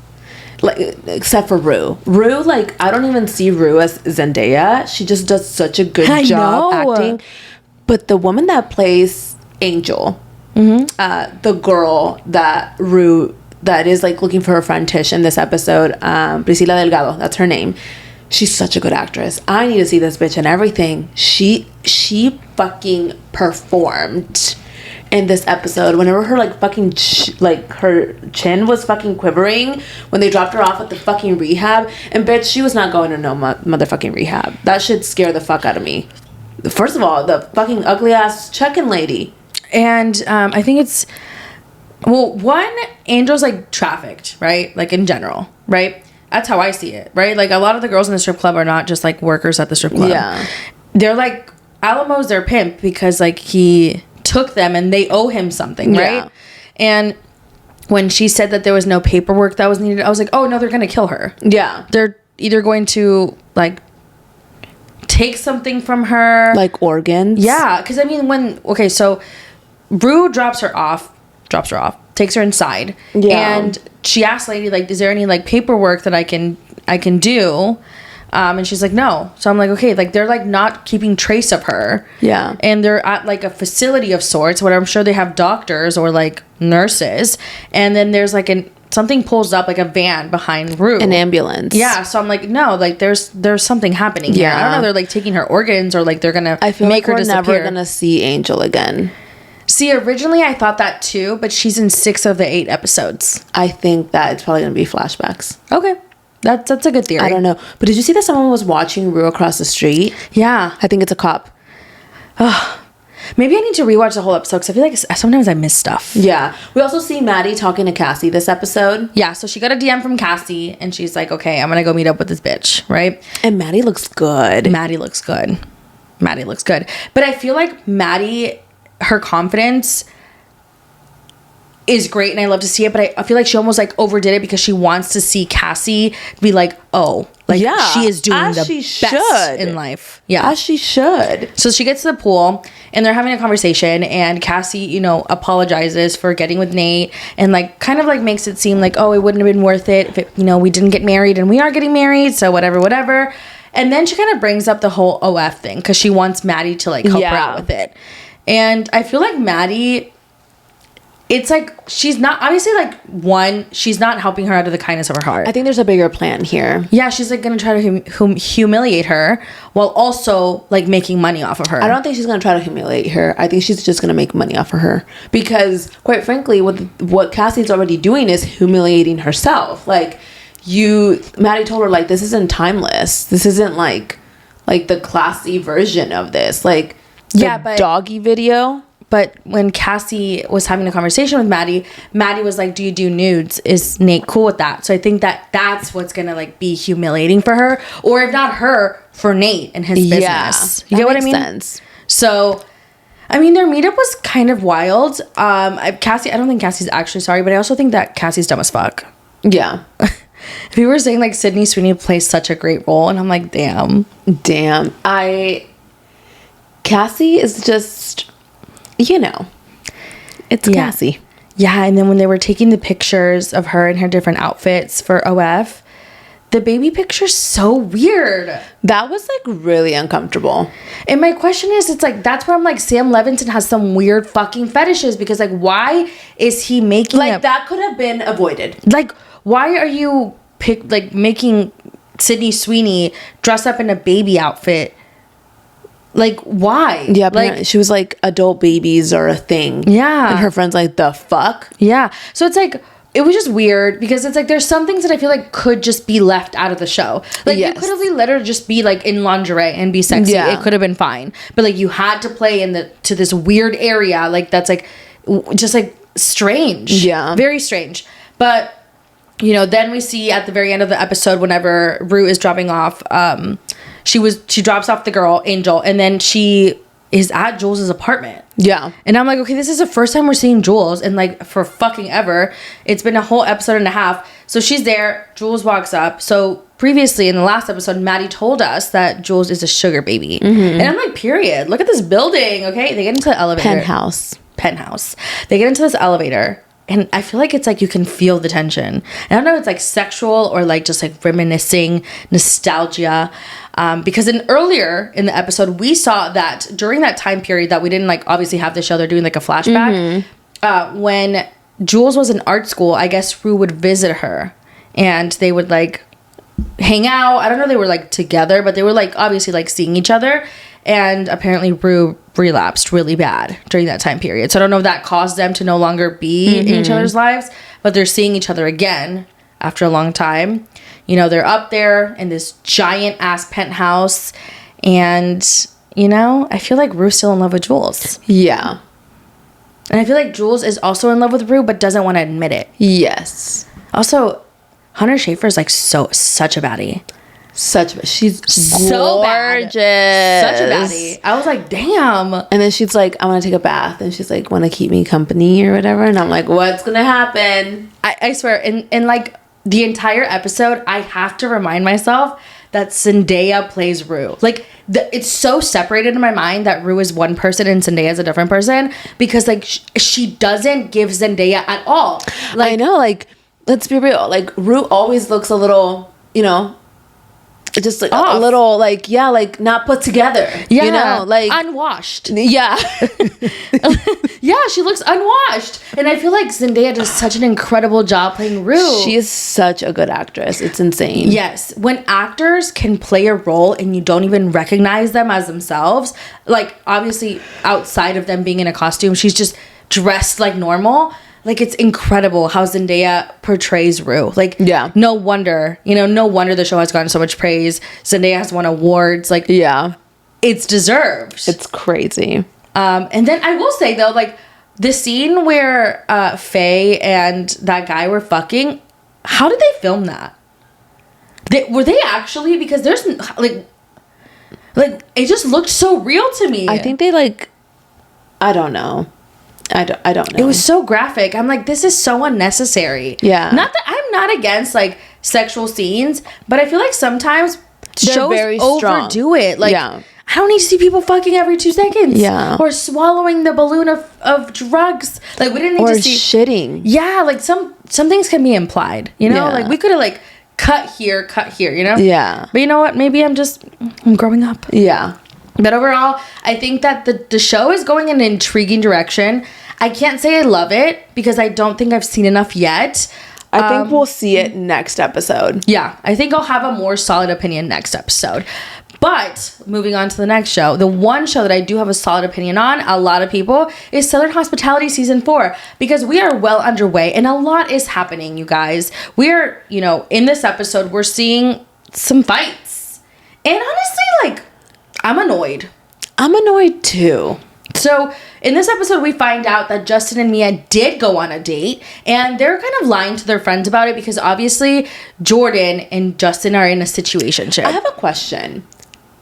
like, except for Rue. Rue, like, I don't even see Rue as Zendaya. She just does such a good job acting. But the woman that plays Angel, the girl that Rue... that is, like, looking for her friend Tish in this episode, Priscila Delgado, that's her name. She's such a good actress. I need to see this bitch in everything. She fucking performed in this episode. Whenever her, like, fucking, her chin was fucking quivering when they dropped her off at the fucking rehab. And, bitch, she was not going to no motherfucking rehab. That should scare the fuck out of me. First of all, the fucking ugly-ass check-in lady. And I think it's... Well, one, Angel's, like, trafficked, right? Like, in general, right? That's how I see it, right? Like, a lot of the girls in the strip club are not just, like, workers at the strip club. Yeah. They're, like, Alamo's their pimp because, like, he took them and they owe him something, right? Yeah. And when she said that there was no paperwork that was needed, I was like, oh, no, they're going to kill her. Yeah. They're either going to, like, take something from her. Like organs? Yeah, because, I mean, okay, so Rue drops her off, takes her inside, and she asks lady, like, is there any, like, paperwork that I can do? And she's like, no. So I'm like, okay, like, they're, like, not keeping trace of her. Yeah. And they're at, like, a facility of sorts where I'm sure they have doctors or, like, nurses. And then there's, like, something pulls up, like, a van behind Rue. An ambulance. Yeah. So I'm like, no, like, there's something happening here. I don't know. They're, like, taking her organs or, like, they're gonna make her disappear. Never gonna see Angel again. See, originally I thought that too, but she's in 6 of the 8 episodes. I think that it's probably going to be flashbacks. Okay. That's a good theory. I don't know. But did you see that someone was watching Rue across the street? Yeah. I think it's a cop. Maybe I need to rewatch the whole episode because I feel like sometimes I miss stuff. Yeah. We also see Maddie talking to Cassie this episode. Yeah, so she got a DM from Cassie and she's like, okay, I'm going to go meet up with this bitch, right? And Maddie looks good. Maddie looks good. Maddie looks good. But I feel like Maddie, her confidence is great and I love to see it, but I feel like she almost like overdid it because she wants to see Cassie be like, oh, like she is doing the best in life. Yeah. As she should. So she gets to the pool and they're having a conversation and Cassie, you know, apologizes for getting with Nate and like kind of like makes it seem like, oh, it wouldn't have been worth it if it, you know, we didn't get married and we are getting married. So whatever. And then she kind of brings up the whole OF thing because she wants Maddie to like help her out with it. And I feel like Maddie, it's like she's not obviously like she's not helping her out of the kindness of her heart. I think there's a bigger plan here. Yeah, she's like gonna try to humiliate her while also like making money off of her. I don't think she's gonna try to humiliate her. I think she's just gonna make money off of her because, quite frankly, what Cassie's already doing is humiliating herself. Like Maddie told her like this isn't timeless. This isn't like the classy version of this. Like the doggy video. But when Cassie was having a conversation with Maddie was like, do you do nudes? Is Nate cool with that? So I think that's what's going to like be humiliating for her. Or if not her, for Nate and his business. You get what I mean? Sense. So, I mean, their meetup was kind of wild. I don't think Cassie's actually sorry, but I also think that Cassie's dumb as fuck. Yeah. People were saying like Sydney Sweeney plays such a great role. And I'm like, damn. Cassie is just... You know, it's Cassie. Yeah, and then when they were taking the pictures of her in her different outfits for OF, the baby picture's so weird. That was like really uncomfortable. And my question is, it's like, that's where I'm like, Sam Levinson has some weird fucking fetishes because like, why is he making that could have been avoided. Like, why are you making Sydney Sweeney dress up in a baby outfit? Like, why? Yeah, like she was like, adult babies are a thing. Yeah. And her friend's like, the fuck? Yeah. So it's like, it was just weird because it's like, there's some things that I feel like could just be left out of the show. Like, you could have let her just be like in lingerie and be sexy. Yeah. It could have been fine. But like, you had to play to this weird area. Like, that's like, just like strange. Yeah. Very strange. But, you know, then we see at the very end of the episode, whenever Rue is dropping off, she drops off the girl, Angel, and then she is at Jules's apartment. Yeah. And I'm like, okay, this is the first time we're seeing Jules in like for fucking ever. It's been a whole episode and a half. So she's there. Jules walks up. So previously in the last episode, Maddie told us that Jules is a sugar baby. Mm-hmm. And I'm like, period. Look at this building. Okay. They get into the elevator. Penthouse. They get into this elevator. And I feel like it's like you can feel the tension. And I don't know if it's like sexual or like just like reminiscing, nostalgia. Because earlier in the episode, we saw that during that time period that we didn't like obviously have the show, they're doing like a flashback. Mm-hmm. When Jules was in art school, I guess Rue would visit her and they would like hang out. I don't know if they were like together, but they were like obviously like seeing each other. And apparently Rue relapsed really bad during that time period. So I don't know if that caused them to no longer be in each other's lives, but they're seeing each other again after a long time. You know, they're up there in this giant ass penthouse. And, you know, I feel like Rue's still in love with Jules. Yeah. And I feel like Jules is also in love with Rue, but doesn't want to admit it. Yes. Also, Hunter Schafer is like such a baddie. She's so gorgeous. Such a baddie. I was like, damn. And then she's like, I want to take a bath. And she's like, want to keep me company or whatever. And I'm like, what's going to happen? I swear, in like the entire episode, I have to remind myself that Zendaya plays Rue. Like, it's so separated in my mind that Rue is one person and Zendaya is a different person. Because, like, she doesn't give Zendaya at all. Like, I know, like, let's be real. Like, Rue always looks a little, you know, just like a little like like not put together, you know, like unwashed. Yeah. Yeah, she looks unwashed, and I feel like Zendaya does such an incredible job playing Rue. She is such a good actress. It's insane. Yes, when actors can play a role and you don't even recognize them as themselves, like obviously outside of them being in a costume, she's just dressed like normal. Like, it's incredible how Zendaya portrays Rue. Like, no wonder the show has gotten so much praise. Zendaya has won awards. Like, it's deserved. It's crazy. And then I will say, though, like, the scene where Faye and that guy were fucking, how did they film that? Were they actually, because there's, like, Like, it just looked so real to me. I think they like, I don't know. I don't know. It was so graphic. I'm like, this is so unnecessary. Yeah. Not that I'm not against like sexual scenes, but I feel like sometimes They're shows very strong. overdo it. Like, Yeah. I don't need to see people fucking every 2 seconds. Yeah. Or swallowing the balloon of drugs. Like, we didn't need or to see shitting. Yeah, like some things can be implied, you know? Yeah. Like, we could have like cut here, you know? Yeah. But you know what? Maybe I'm growing up. Yeah. But overall, I think that the show is going in an intriguing direction. I can't say I love it because I don't think I've seen enough yet. I think we'll see it next episode. Yeah, I think I'll have a more solid opinion next episode. But moving on to the next show, the one show that I do have a solid opinion on, a lot of people, is Southern Hospitality Season 4. Because we are well underway and a lot is happening, you guys. We're, in this episode, we're seeing some fights. And honestly, like, I'm annoyed. I'm annoyed too. So, in this episode, we find out that Justin and Mia did go on a date, and they're kind of lying to their friends about it because obviously Jordan and Justin are in a situationship. I have a question.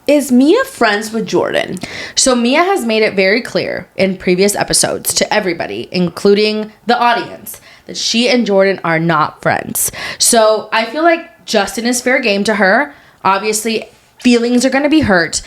Is Mia friends with Jordan? So, Mia has made it very clear in previous episodes to everybody, including the audience, that she and Jordan are not friends. So, I feel like Justin is fair game to her. Obviously, feelings are going to be hurt.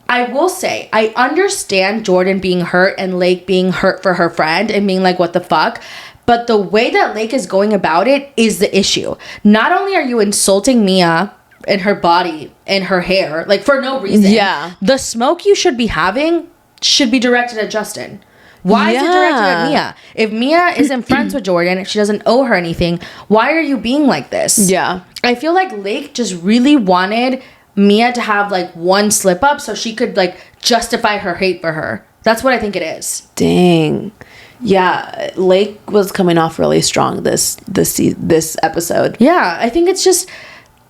I will say, I understand Jordan being hurt and Lake being hurt for her friend and being like, what the fuck? But the way that Lake is going about it is the issue. Not only are you insulting Mia and her body and her hair, like for no reason. Yeah. The smoke you should be having should be directed at Justin. Why is it directed at Mia? If Mia isn't friends with Jordan, if she doesn't owe her anything, why are you being like this? Yeah. I feel like Lake just really wanted Mia to have like one slip up so she could like justify her hate for her. That's what I think it is. Dang. Yeah, Lake was coming off really strong this episode. Yeah, I think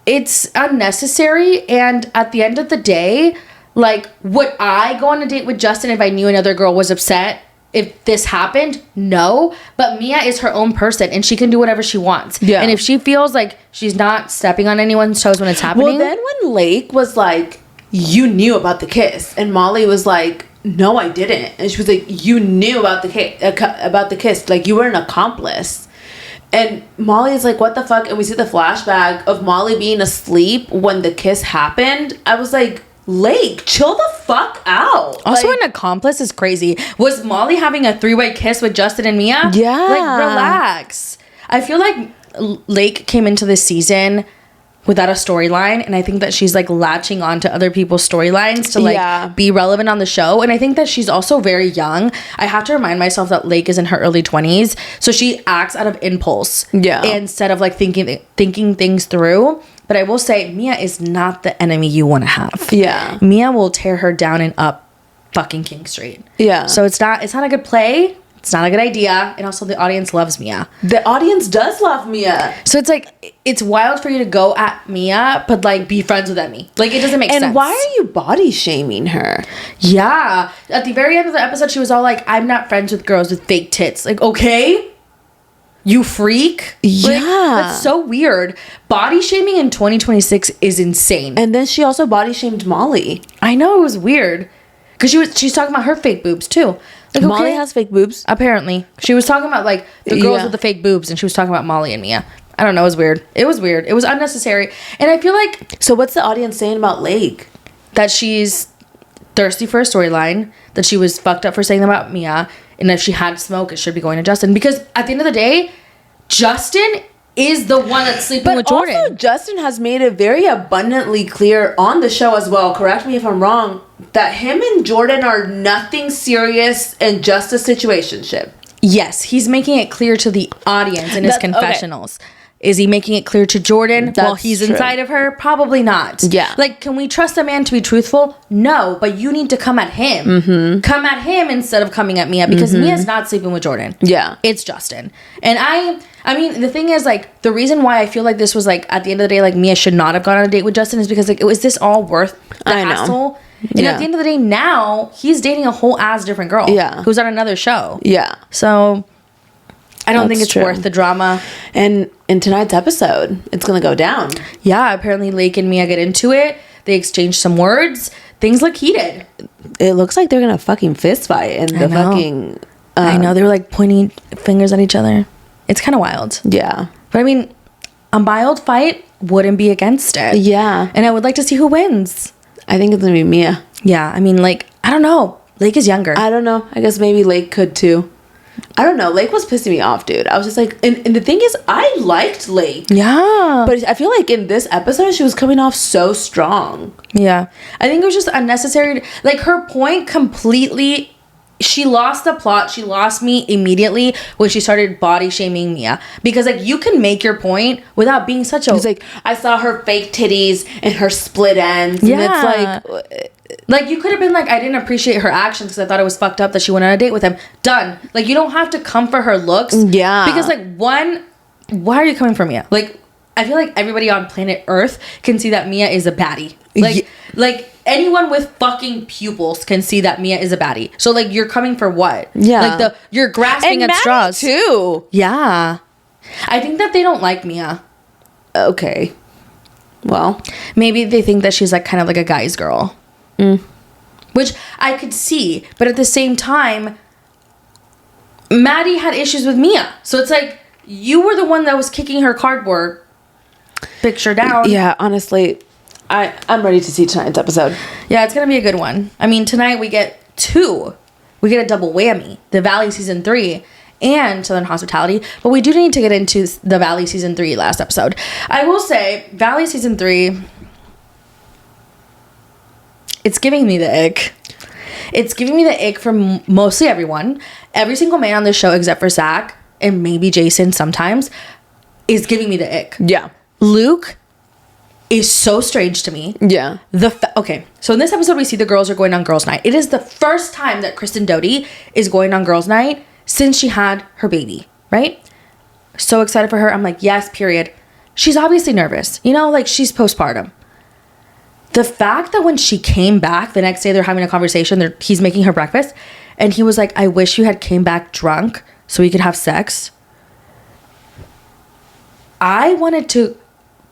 it's unnecessary, and at the end of the day, like, would I go on a date with Justin if I knew another girl was upset? If this happened, no. But Mia is her own person, and she can do whatever she wants. Yeah. And if she feels like she's not stepping on anyone's toes when it's happening. Well, then when Lake was like, you knew about the kiss, and Molly was like, no, I didn't. And she was like, you knew about the kiss. Like, you were an accomplice. And Molly's like, what the fuck? And we see the flashback of Molly being asleep when the kiss happened. I was like, Lake, chill the fuck out. Also, like, an accomplice is crazy. Was Molly having a 3-way kiss with Justin and Mia? Yeah. Like, relax. I feel like Lake came into this season without a storyline, and I think that she's like latching on to other people's storylines to like be relevant on the show. And I think that she's also very young. I have to remind myself that Lake is in her early 20s, so she acts out of impulse instead of like thinking things through. But I will say, Mia is not the enemy you want to have. Yeah. Mia will tear her down and up fucking King Street. Yeah. So it's not a good play. It's not a good idea. And also the audience loves Mia. The audience does love Mia. So it's like, it's wild for you to go at Mia, but like be friends with Emmy. Like, it doesn't make sense. And why are you body shaming her? Yeah. At the very end of the episode, she was all like, I'm not friends with girls with fake tits. Like, okay. You freak. Yeah. Like, that's so weird. Body shaming in 2026 is insane. And then she also body shamed Molly. I know, it was weird. Because she's talking about her fake boobs too. Like, Molly has fake boobs? Apparently. She was talking about like the girls with the fake boobs, and she was talking about Molly and Mia. I don't know, it was weird. It was weird. It was unnecessary. And I feel like... So what's the audience saying about Lake? That she's thirsty for a storyline, that she was fucked up for saying about Mia, and if she had smoke, it should be going to Justin. Because at the end of the day, Justin is the one that's sleeping with Jordan. Also, Justin has made it very abundantly clear on the show as well, correct me if I'm wrong, that him and Jordan are nothing serious and just a situationship. Yes, he's making it clear to the audience in his confessionals. Okay. Is he making it clear to Jordan while he's inside of her? Probably not. Yeah. Like, can we trust a man to be truthful? No, but you need to come at him. Mm-hmm. Come at him instead of coming at Mia, because Mia's not sleeping with Jordan. Yeah. It's Justin. And I mean, the thing is, like, the reason why I feel like this was, like, at the end of the day, like, Mia should not have gone on a date with Justin is because, like, was this all worth the hassle? And at the end of the day, now, he's dating a whole ass different girl. Yeah. Who's on another show. Yeah. So... I don't think it's worth the drama. And in tonight's episode, it's going to go down. Yeah, apparently Lake and Mia get into it. They exchange some words. things look heated. It looks like they're gonna fucking fist fight in the fucking. I know, they were like pointing fingers at each other. It's kind of wild. Yeah. But I mean, a mild fight wouldn't be against it. Yeah. And I would like to see who wins. I think it's gonna be Mia. Yeah, I mean, like, I don't know. Lake is younger. I don't know. I guess maybe Lake could too. I don't know. Lake was pissing me off, dude. I was just like, and the thing is, I liked Lake. Yeah. But I feel like in this episode, she was coming off so strong. Yeah. I think it was just unnecessary. Like, her point completely... She lost the plot. She lost me immediately when she started body shaming Mia. Because, like, you can make your point without being such a... It's like, I saw her fake titties and her split ends. Yeah. And it's like... Like, you could have been like, I didn't appreciate her actions because I thought it was fucked up that she went on a date with him. Done. Like, you don't have to come for her looks. Yeah. Because, like, one, why are you coming for Mia? Like, I feel like everybody on planet Earth can see that Mia is a baddie. Like anyone with fucking pupils can see that Mia is a baddie. So, like, you're coming for what? Yeah. Like, you're grasping at Maddie straws. too. Yeah. I think that they don't like Mia. Okay. Well. Maybe they think that she's, like, kind of like a guy's girl. Which I could see, but at the same time, Maddie had issues with Mia. So it's like, you were the one that was kicking her cardboard picture down. Yeah, honestly, I'm ready to see tonight's episode. Yeah, it's gonna be a good one. I mean, tonight we get a double whammy. The Valley Season 3 and Southern Hospitality. But we do need to get into the Valley Season 3 last episode. I will say, Valley Season 3... It's giving me the ick. It's giving me the ick from mostly everyone. Every single man on this show, except for Zach and maybe Jason sometimes, is giving me the ick. Yeah. Luke is so strange to me. Yeah. Okay, so in this episode, we see the girls are going on girls' night. It is the first time that Kristen Doty is going on girls' night since she had her baby, right? So excited for her. I'm like, yes, period. She's obviously nervous. You know, like, she's postpartum. The fact that when she came back, the next day they're having a conversation, he's making her breakfast, and he was like, I wish you had came back drunk so we could have sex. I wanted to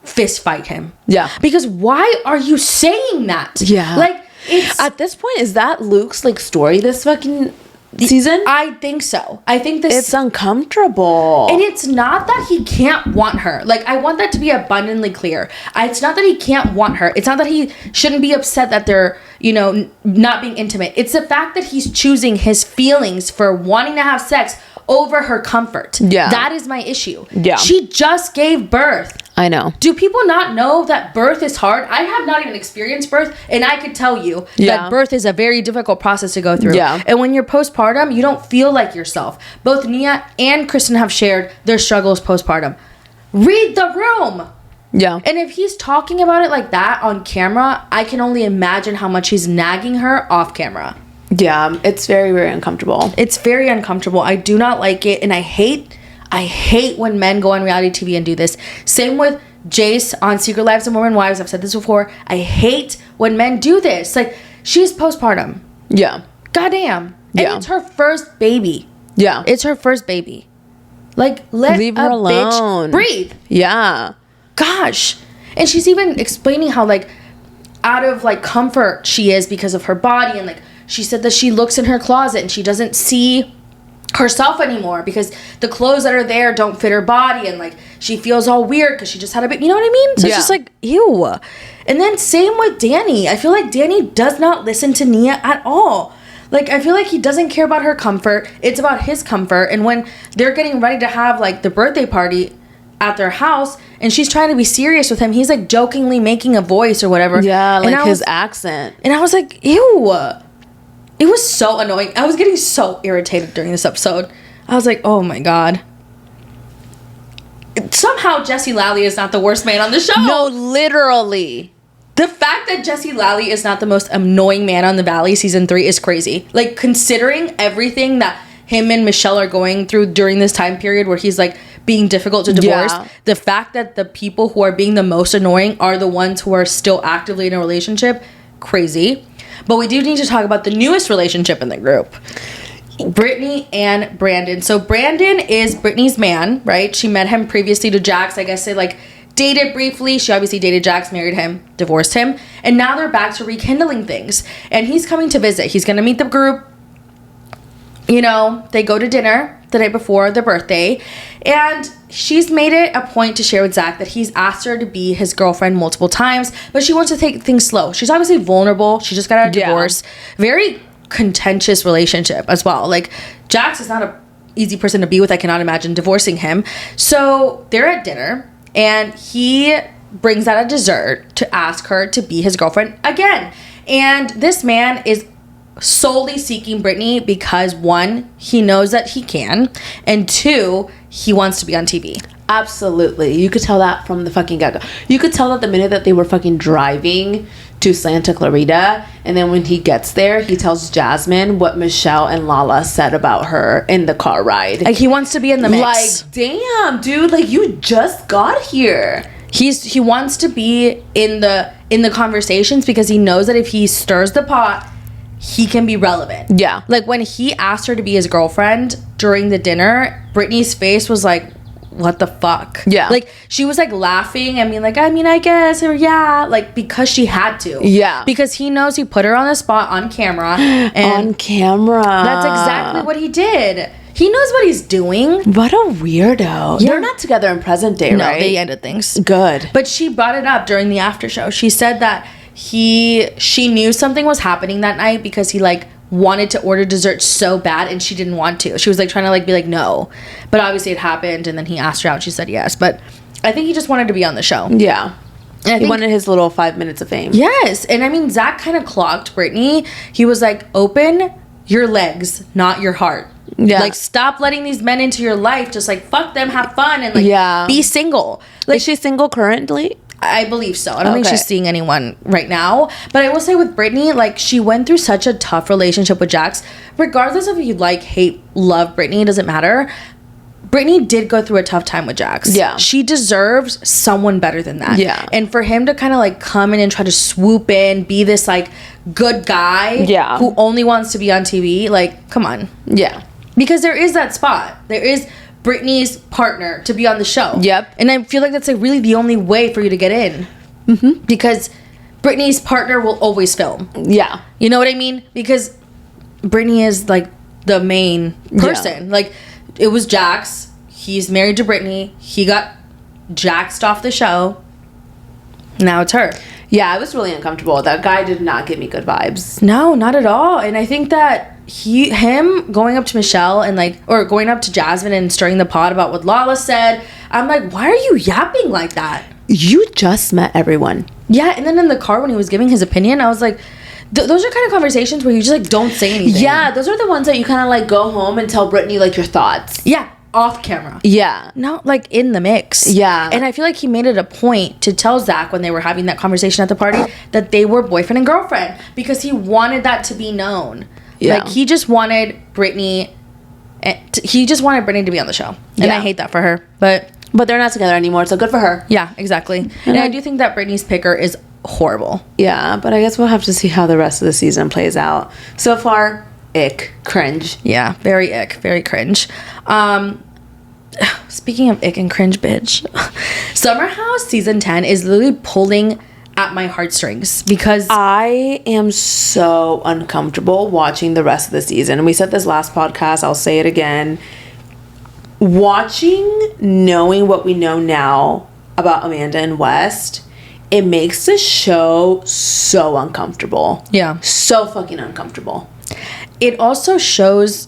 fist fight him. Yeah. Because why are you saying that? Yeah. Like, it's... At this point, is that Luke's, like, story this fucking season? I think so. I think this... It's uncomfortable. And it's not that he can't want her. Like, I want that to be abundantly clear. It's not that he can't want her. It's not that he shouldn't be upset that they're, you know, not being intimate. It's the fact that he's choosing his feelings for wanting to have sex over her comfort. Yeah. That is my issue. Yeah. She just gave birth. I know. Do people not know that birth is hard? I have not even experienced birth, and I could tell you that birth is a very difficult process to go through. Yeah. And when you're postpartum, you don't feel like yourself. Both Nia and Kristen have shared their struggles postpartum. Read the room. Yeah. And if he's talking about it like that on camera, I can only imagine how much he's nagging her off camera. Yeah, it's very, very uncomfortable. It's very uncomfortable. I do not like it, and I hate when men go on reality TV and do this. Same with Jace on Secret Lives of Mormon Wives. I've said this before. I hate when men do this. Like, she's postpartum. Yeah. Goddamn. And it's her first baby. Yeah. It's her first baby. Like, leave her alone. Bitch breathe. Yeah. Gosh. And she's even explaining how, like, out of, like, comfort she is because of her body. And, like, she said that she looks in her closet and she doesn't see herself anymore because the clothes that are there don't fit her body, and like she feels all weird because she just had a baby. You know what I mean? So it's just like, ew. And then same with Danny. I feel like Danny does not listen to Nia at all. Like, I feel like he doesn't care about her comfort. It's about his comfort. And when they're getting ready to have like the birthday party at their house and she's trying to be serious with him, he's like jokingly making a voice or whatever. Yeah, like his accent. And I was like, ew. It was so annoying. I was getting so irritated during this episode. I was like, oh my God. Somehow Jesse Lally is not the worst man on the show. No, literally. The fact that Jesse Lally is not the most annoying man on the Valley Season 3 is crazy. Like, considering everything that him and Michelle are going through during this time period where he's like being difficult to divorce, the fact that the people who are being the most annoying are the ones who are still actively in a relationship, crazy. But we do need to talk about the newest relationship in the group. Brittany and Brandon. So Brandon is Brittany's man, right? She met him previously to Jax. I guess they like dated briefly. She obviously dated Jax, married him, divorced him, and now they're back to rekindling things. And he's coming to visit. He's going to meet the group. You know, they go to dinner the day before their birthday, and she's made it a point to share with Zach that he's asked her to be his girlfriend multiple times, but she wants to take things slow. She's obviously vulnerable. She just got out of divorce. Very contentious relationship as well. Like, Jax is not a easy person to be with. I cannot imagine divorcing him. So they're at dinner, and he brings out a dessert to ask her to be his girlfriend again. And this man is solely seeking Britney because, one, he knows that he can, and two, he wants to be on TV. Absolutely. You could tell that from the fucking get-go. You could tell that the minute that they were fucking driving to Santa Clarita, and then when he gets there, he tells Jasmine what Michelle and Lala said about her in the car ride. Like, he wants to be in the mix. Like, damn, dude, like, you just got here. He wants to be in the conversations because he knows that if he stirs the pot, he can be relevant. Yeah. Like, when he asked her to be his girlfriend during the dinner, Britney's face was like, what the fuck? Yeah. Like, she was like laughing and being like, I mean, I guess, or yeah. Like, because she had to. Yeah. Because he knows he put her on the spot on camera. And on camera. that's exactly what he did. He knows what he's doing. What a weirdo. Yeah. They're not together in present day, No, right? they ended things. Good. But she brought it up during the after show. She said that she knew something was happening that night because he like wanted to order dessert so bad and she didn't want to. She was like trying to like be like no, but obviously it happened, and then he asked her out. She said yes, but I think he just wanted to be on the show. Yeah. And He wanted his little 5 minutes of fame. Yes, and I mean, Zach kind of clocked Britney. He was like, open your legs, not your heart. Yeah. Like, stop letting these men into your life. Just like fuck them, have fun, and like be single. Like, Is she single currently? I believe so. I don't think Okay. she's seeing anyone right now. But I will say with Britney, like, she went through such a tough relationship with Jax. Regardless of if you like, hate, love Britney, it doesn't matter. Britney did go through a tough time with Jax. Yeah. She deserves someone better than that. Yeah. And for him to kind of like come in and try to swoop in, be this like good guy Yeah. who only wants to be on TV, like, come on. Yeah. Because there is that spot. There is Britney's partner to be on the show. Yep. And I feel like that's like really the only way for you to get in. Mm-hmm. Because Britney's partner will always film. Yeah. You know what I mean? Because Britney is like the main person. Yeah. Like, it was Jax. He's married to Britney. He got jaxed off the show. Now it's her. Yeah, I was really uncomfortable. That guy did not give me good vibes. No, not at all. And I think that him going up to Michelle and like, or going up to Jasmine and stirring the pot about what Lala said, I'm like, why are you yapping like that? You just met everyone. Yeah, and then in the car when he was giving his opinion, I was like, those are kind of conversations where you just like don't say anything. Yeah, those are the ones that you kind of like go home and tell Brittany like your thoughts. Yeah, off camera. Yeah. Not like in the mix. Yeah. And I feel like he made it a point to tell Zach when they were having that conversation at the party that they were boyfriend and girlfriend because he wanted that to be known. Yeah. Like, he just wanted Britney to be on the show. And Yeah. I hate that for her. But they're not together anymore, so good for her. yeah, exactly. And I do think that Britney's picker is horrible. Yeah, but I guess we'll have to see how the rest of the season plays out. So far, ick, cringe. Yeah, very ick, very cringe. Speaking of ick and cringe, bitch. Summer House season 10 is literally pulling at my heartstrings because I am so uncomfortable watching the rest of the season. And we said this last podcast, I'll say it again. Knowing what we know now about Amanda and West, it makes the show so uncomfortable. Yeah. So fucking uncomfortable. It also shows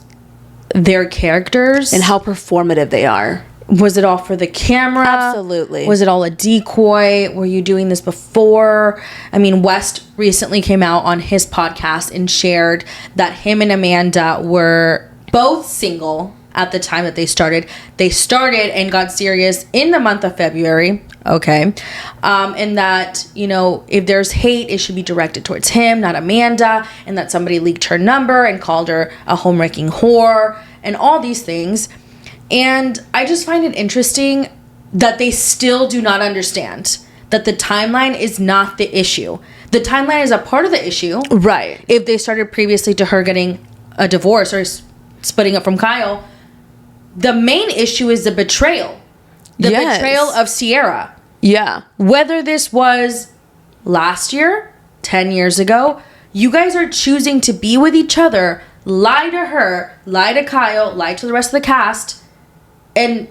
their characters And how performative they are. Was it all for the camera? Absolutely. Was it all a decoy? Were you doing this before? I mean, West recently came out on his podcast and shared that him and Amanda were both single at the time that they started. They started and got serious in the month of February. Okay. And that, you know, if there's hate, it should be directed towards him, not Amanda. And that somebody leaked her number and called her a homewrecking whore and all these things. And I just find it interesting that they still do not understand that the timeline is not the issue. The timeline is a part of the issue. Right. If they started previously to her getting a divorce or splitting up from Kyle, the main issue is the betrayal. The Yes. betrayal of Sierra. Yeah. Whether this was last year, 10 years ago, you guys are choosing to be with each other, lie to her, lie to Kyle, lie to the rest of the cast, and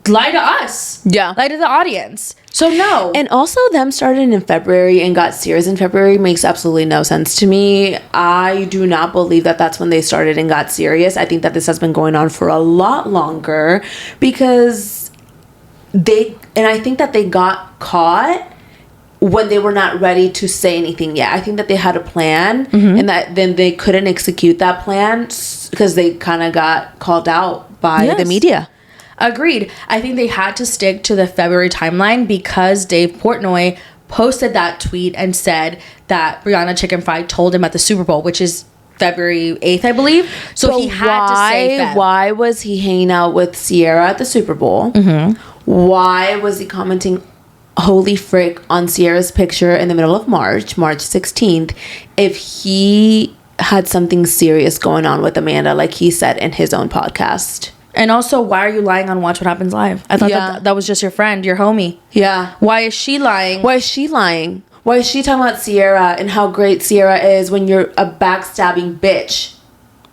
lie to us. Yeah. Lie to the audience. So no. And also them starting in February and got serious in February makes absolutely no sense to me. I do not believe that that's when they started and got serious. I think that this has been going on for a lot longer because I think that they got caught when they were not ready to say anything yet. I think that they had a plan and that then they couldn't execute that plan because they kind of got called out by the media. Agreed. I think they had to stick to the February timeline because Dave Portnoy posted that tweet and said that Brianna Chicken Fry told him at the Super Bowl, which is February 8th, I believe. So he had to say Feb. Why was he hanging out with Sierra at the Super Bowl? Why was he commenting holy frick on Sierra's picture in the middle of March 16th, if he had something serious going on with Amanda, like he said in his own podcast? And also, why are you lying on Watch What Happens Live? I thought that was just your friend, your homie. Yeah. Why is she lying? Why is she lying? Why is she talking about Sierra and how great Sierra is when you're a backstabbing bitch?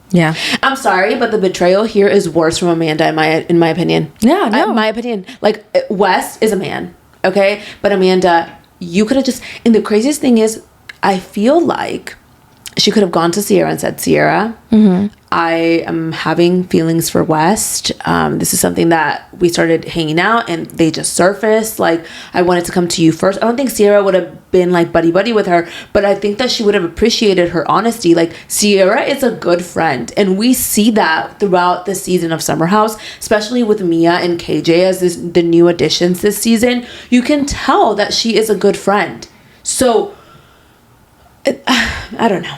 Yeah. I'm sorry, but the betrayal here is worse from Amanda, in my opinion. Yeah, no. In my opinion. Like, Wes is a man, okay? But Amanda, you could have just... And the craziest thing is, I feel like she could have gone to Sierra and said, Sierra, I am having feelings for West. This is something that we started hanging out and they just surfaced. Like, I wanted to come to you first. I don't think Sierra would have been like buddy with her, but I think that she would have appreciated her honesty. Like, Sierra is a good friend, and we see that throughout the season of Summer House, especially with Mia and KJ as the new additions this season. You can tell that she is a good friend. So, I don't know.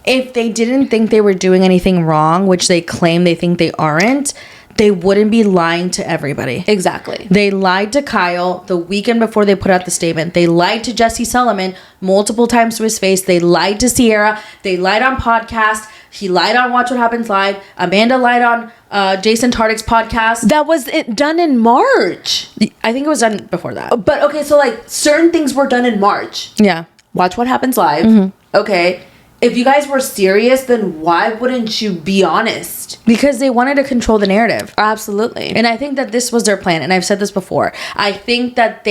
If they didn't think they were doing anything wrong, which they claim they think they aren't, they wouldn't be lying to everybody. Exactly. They lied to Kyle the weekend before they put out the statement. They lied to Jesse Sullivan multiple times to his face. They lied to Sierra. They lied on podcast. He lied on Watch What Happens Live. Amanda lied on Jason Tartick's podcast. That was done in March. I think it was done before that. But okay, so like certain things were done in March. Yeah. Watch What Happens Live. Okay. If you guys were serious, then why wouldn't you be honest? Because they wanted to control the narrative. Absolutely. And I think that this was their plan. And I've said this before. I think that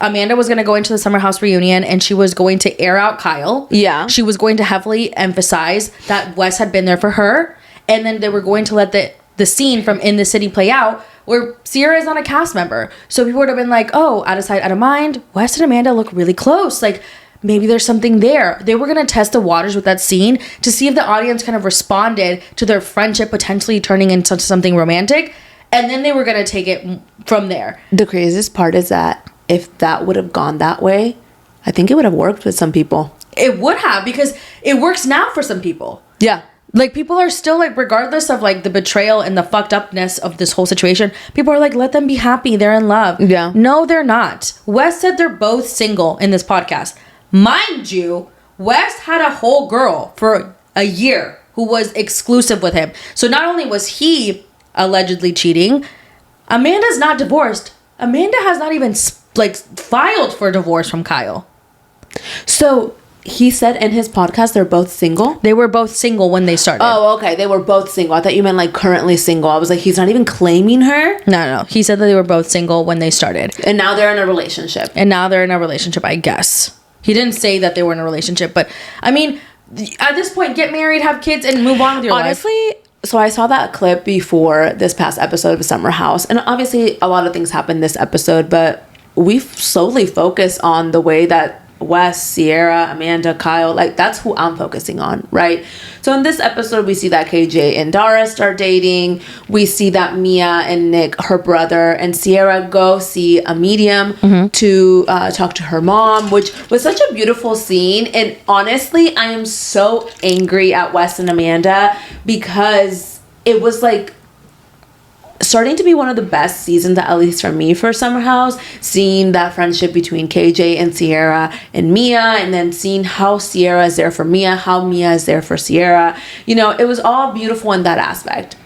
Amanda was going to go into the Summer House reunion and she was going to air out Kyle. Yeah. She was going to heavily emphasize that Wes had been there for her. And then they were going to let the scene from In the City play out where Sierra is not a cast member. So people would have been like, oh, out of sight, out of mind. Wes and Amanda look really close. Like, maybe there's something there. They were going to test the waters with that scene to see if the audience kind of responded to their friendship potentially turning into something romantic. And then they were going to take it from there. The craziest part is that if that would have gone that way, I think it would have worked with some people. It would have, because it works now for some people. Yeah. Like, people are still, like, regardless of, like, the betrayal and the fucked upness of this whole situation, people are like, let them be happy. They're in love. Yeah. No, they're not. Wes said they're both single in this podcast. Mind you, Wes had a whole girl for a year who was exclusive with him. So not only was he allegedly cheating, Amanda's not divorced. Amanda has not even, like, filed for divorce from Kyle. So he said in his podcast they're both single? They were both single when they started. Oh, okay. They were both single. I thought you meant like currently single. I was like, he's not even claiming her? No. He said that they were both single when they started. And now they're in a relationship. I guess. He didn't say that they were in a relationship, but I mean, at this point, get married, have kids, and move on with your life. Honestly, so I saw that clip before this past episode of Summer House, and obviously a lot of things happened this episode, but we slowly focus on the way that Wes, Sierra, Amanda, Kyle, like that's who I'm focusing on, right? So in this episode, we see that KJ and Dara start dating. We see that Mia and Nick, her brother, and Sierra go see a medium to talk to her mom, which was such a beautiful scene. And honestly, I am so angry at Wes and Amanda because it was like starting to be one of the best seasons, at least for me, for Summer House, seeing that friendship between KJ and Sierra and Mia, and then seeing how Sierra is there for Mia, how Mia is there for Sierra. You know, it was all beautiful in that aspect.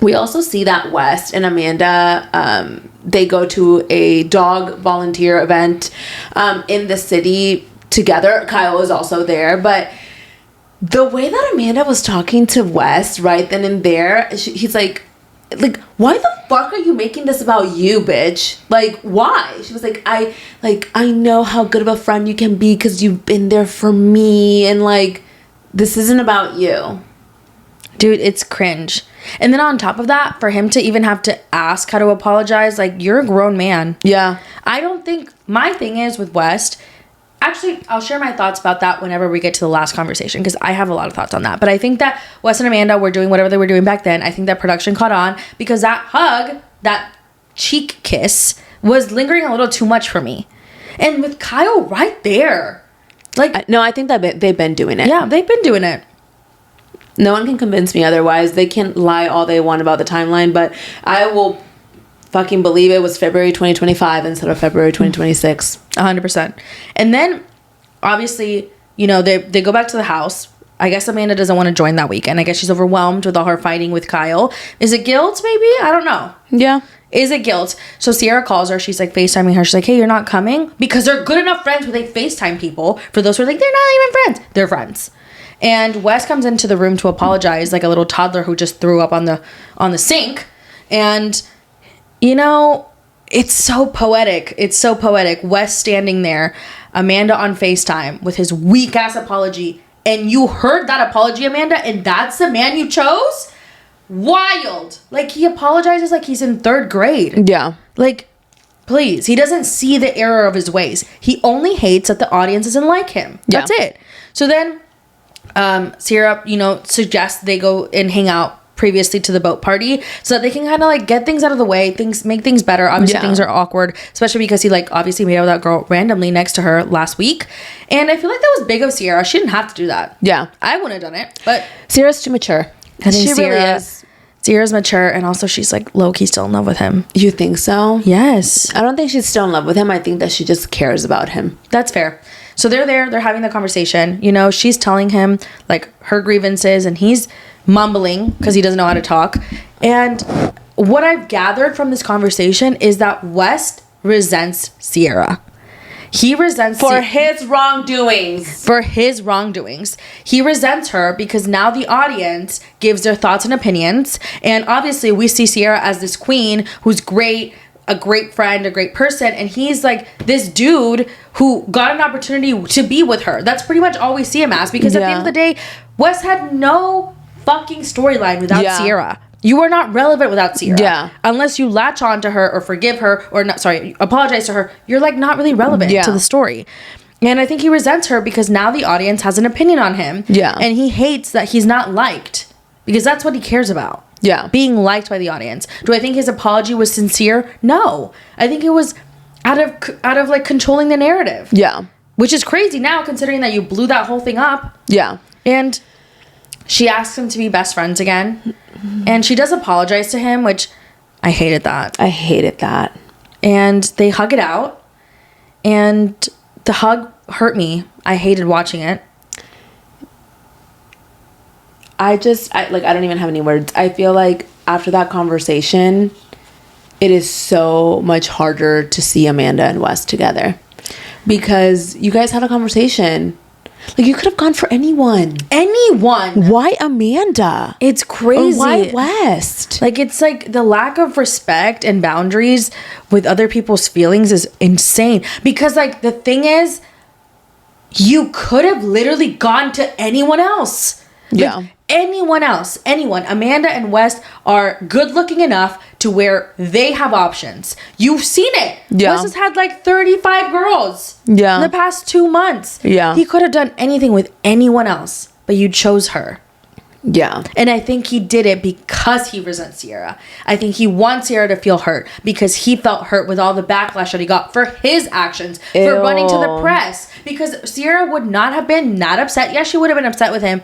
We also see that West and Amanda, they go to a dog volunteer event in the city together. Kyle was also there, but the way that Amanda was talking to West right then and there, he's like, why the fuck are you making this about you, bitch? Like, why? She was like, I know how good of a friend you can be because you've been there for me, and like, this isn't about you. Dude, it's cringe. And then on top of that, for him to even have to ask how to apologize, like, you're a grown man. Yeah. I don't think, my thing is with West, actually, I'll share my thoughts about that whenever we get to the last conversation, because I have a lot of thoughts on that. But I think that Wes and Amanda were doing whatever they were doing back then. I think that production caught on, because that hug, that cheek kiss, was lingering a little too much for me. And with Kyle right there. Like, no, I think that they've been doing it. Yeah, they've been doing it. No one can convince me otherwise. They can lie all they want about the timeline, but I will fucking believe it was February 2025 instead of February 2026. 100%. And then, obviously, you know, they go back to the house. I guess Amanda doesn't want to join that weekend. I guess she's overwhelmed with all her fighting with Kyle. Is it guilt, maybe? I don't know. Yeah. Is it guilt? So Sierra calls her. She's like FaceTiming her. She's like, hey, you're not coming? Because they're good enough friends where they FaceTime people. For those who are like, they're not even friends. They're friends. And Wes comes into the room to apologize, like a little toddler who just threw up on the sink. And, you know, it's so poetic. It's so poetic. Wes standing there, Amanda on FaceTime with his weak ass apology. And you heard that apology, Amanda, and that's the man you chose? Wild. Like, he apologizes like he's in 3rd grade. Yeah. Like, please. He doesn't see the error of his ways. He only hates that the audience doesn't like him. That's it. So then Sierra, you know, suggests they go and hang out previously to the boat party so that they can kind of like get things out of the way, make things better. Obviously things are awkward, especially because he like obviously made out with that girl randomly next to her last week. And I feel like that was big of Sierra. She didn't have to do that. Yeah. I wouldn't have done it, but Sierra's too mature. I think she really is. Sierra's mature, and also she's like low-key still in love with him. You think so? Yes. I don't think she's still in love with him. I think that she just cares about him. That's fair. So they're there, they're having the conversation. You know, she's telling him like her grievances, and he's mumbling because he doesn't know how to talk. And what I've gathered from this conversation is that West resents Sierra. He resents his wrongdoings. For his wrongdoings. He resents her because now the audience gives their thoughts and opinions. And obviously we see Sierra as this queen who's great, a great friend, a great person. And he's like this dude who got an opportunity to be with her. That's pretty much all we see him as. Because at the end of the day, Wes had no fucking storyline without Sierra. You are not relevant without Sierra. Yeah. Unless you latch on to her or forgive her or not, apologize to her. You're like not really relevant to the story. And I think he resents her because now the audience has an opinion on him. Yeah. And he hates that he's not liked because that's what he cares about. Yeah. Being liked by the audience. Do I think his apology was sincere? No. I think it was out of like controlling the narrative. Yeah. Which is crazy now considering that you blew that whole thing up. Yeah. And she asks him to be best friends again. And she does apologize to him, which I hated that. I hated that. And they hug it out. And the hug hurt me. I hated watching it. I don't even have any words. I feel like after that conversation, it is so much harder to see Amanda and Wes together. Because you guys had a conversation. Like, you could have gone for anyone. Anyone. Why Amanda? It's crazy. Or why West? Like, it's like the lack of respect and boundaries with other people's feelings is insane. Because, like, the thing is, you could have literally gone to anyone else. Yeah. Like, anyone else. Anyone. Amanda and Wes are good looking enough to where they have options. You've seen it. Yeah. Wes has had like 35 girls. Yeah. In the past 2 months. Yeah. He could have done anything with anyone else, but you chose her. Yeah. And I think he did it because he resents Sierra. I think he wants Sierra to feel hurt because he felt hurt with all the backlash that he got for his actions, for running to the press. Because Sierra would not have been that upset. Yeah, she would have been upset with him,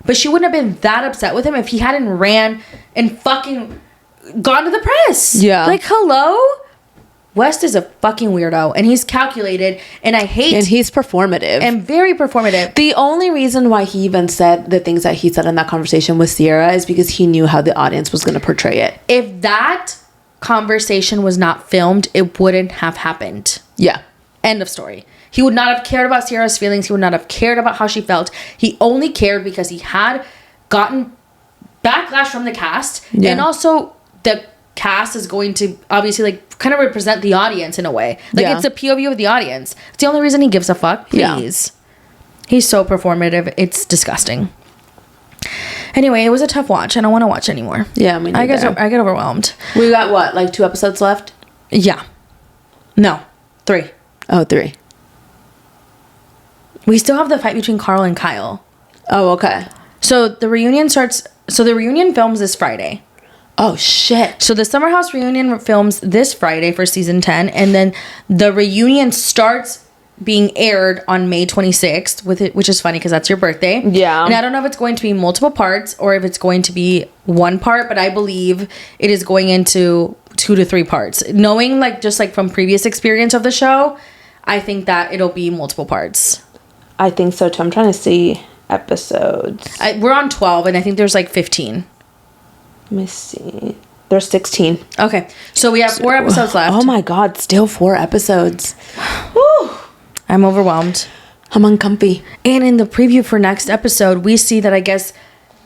but she wouldn't have been that upset with him if he hadn't ran and fucking gone to the press. Yeah. Like, hello? West is a fucking weirdo, and he's calculated, and I hate... And he's performative. And very performative. The only reason why he even said the things that he said in that conversation with Sierra is because he knew how the audience was going to portray it. If that conversation was not filmed, it wouldn't have happened. Yeah. End of story. He would not have cared about Sierra's feelings. He would not have cared about how she felt. He only cared because he had gotten backlash from the cast. Yeah. And also, the cast is going to obviously like kind of represent the audience in a way. Like it's a POV of the audience. It's the only reason he gives a fuck. Please. Yeah. He's so performative. It's disgusting. Anyway, it was a tough watch. I don't want to watch anymore. Yeah, me neither. I get overwhelmed. We got what, like 2 episodes left? Yeah. No. 3. Oh, 3. We still have the fight between Karol and Kyle. Oh, okay. So the reunion films this Friday. Oh, shit. So the Summer House reunion films this Friday for season 10. And then the reunion starts being aired on May 26th, which is funny because that's your birthday. Yeah. And I don't know if it's going to be multiple parts or if it's going to be one part, but I believe it is going into 2 to 3 parts. Knowing like just like from previous experience of the show, I think that it'll be multiple parts. I think so too. I'm trying to see episodes. We're on 12 and I think there's like 15. Let me see. There's 16. Okay. So we have 4 episodes left. Oh my God. Still 4 episodes. Whew. I'm overwhelmed. I'm uncomfy. And in the preview for next episode, we see that I guess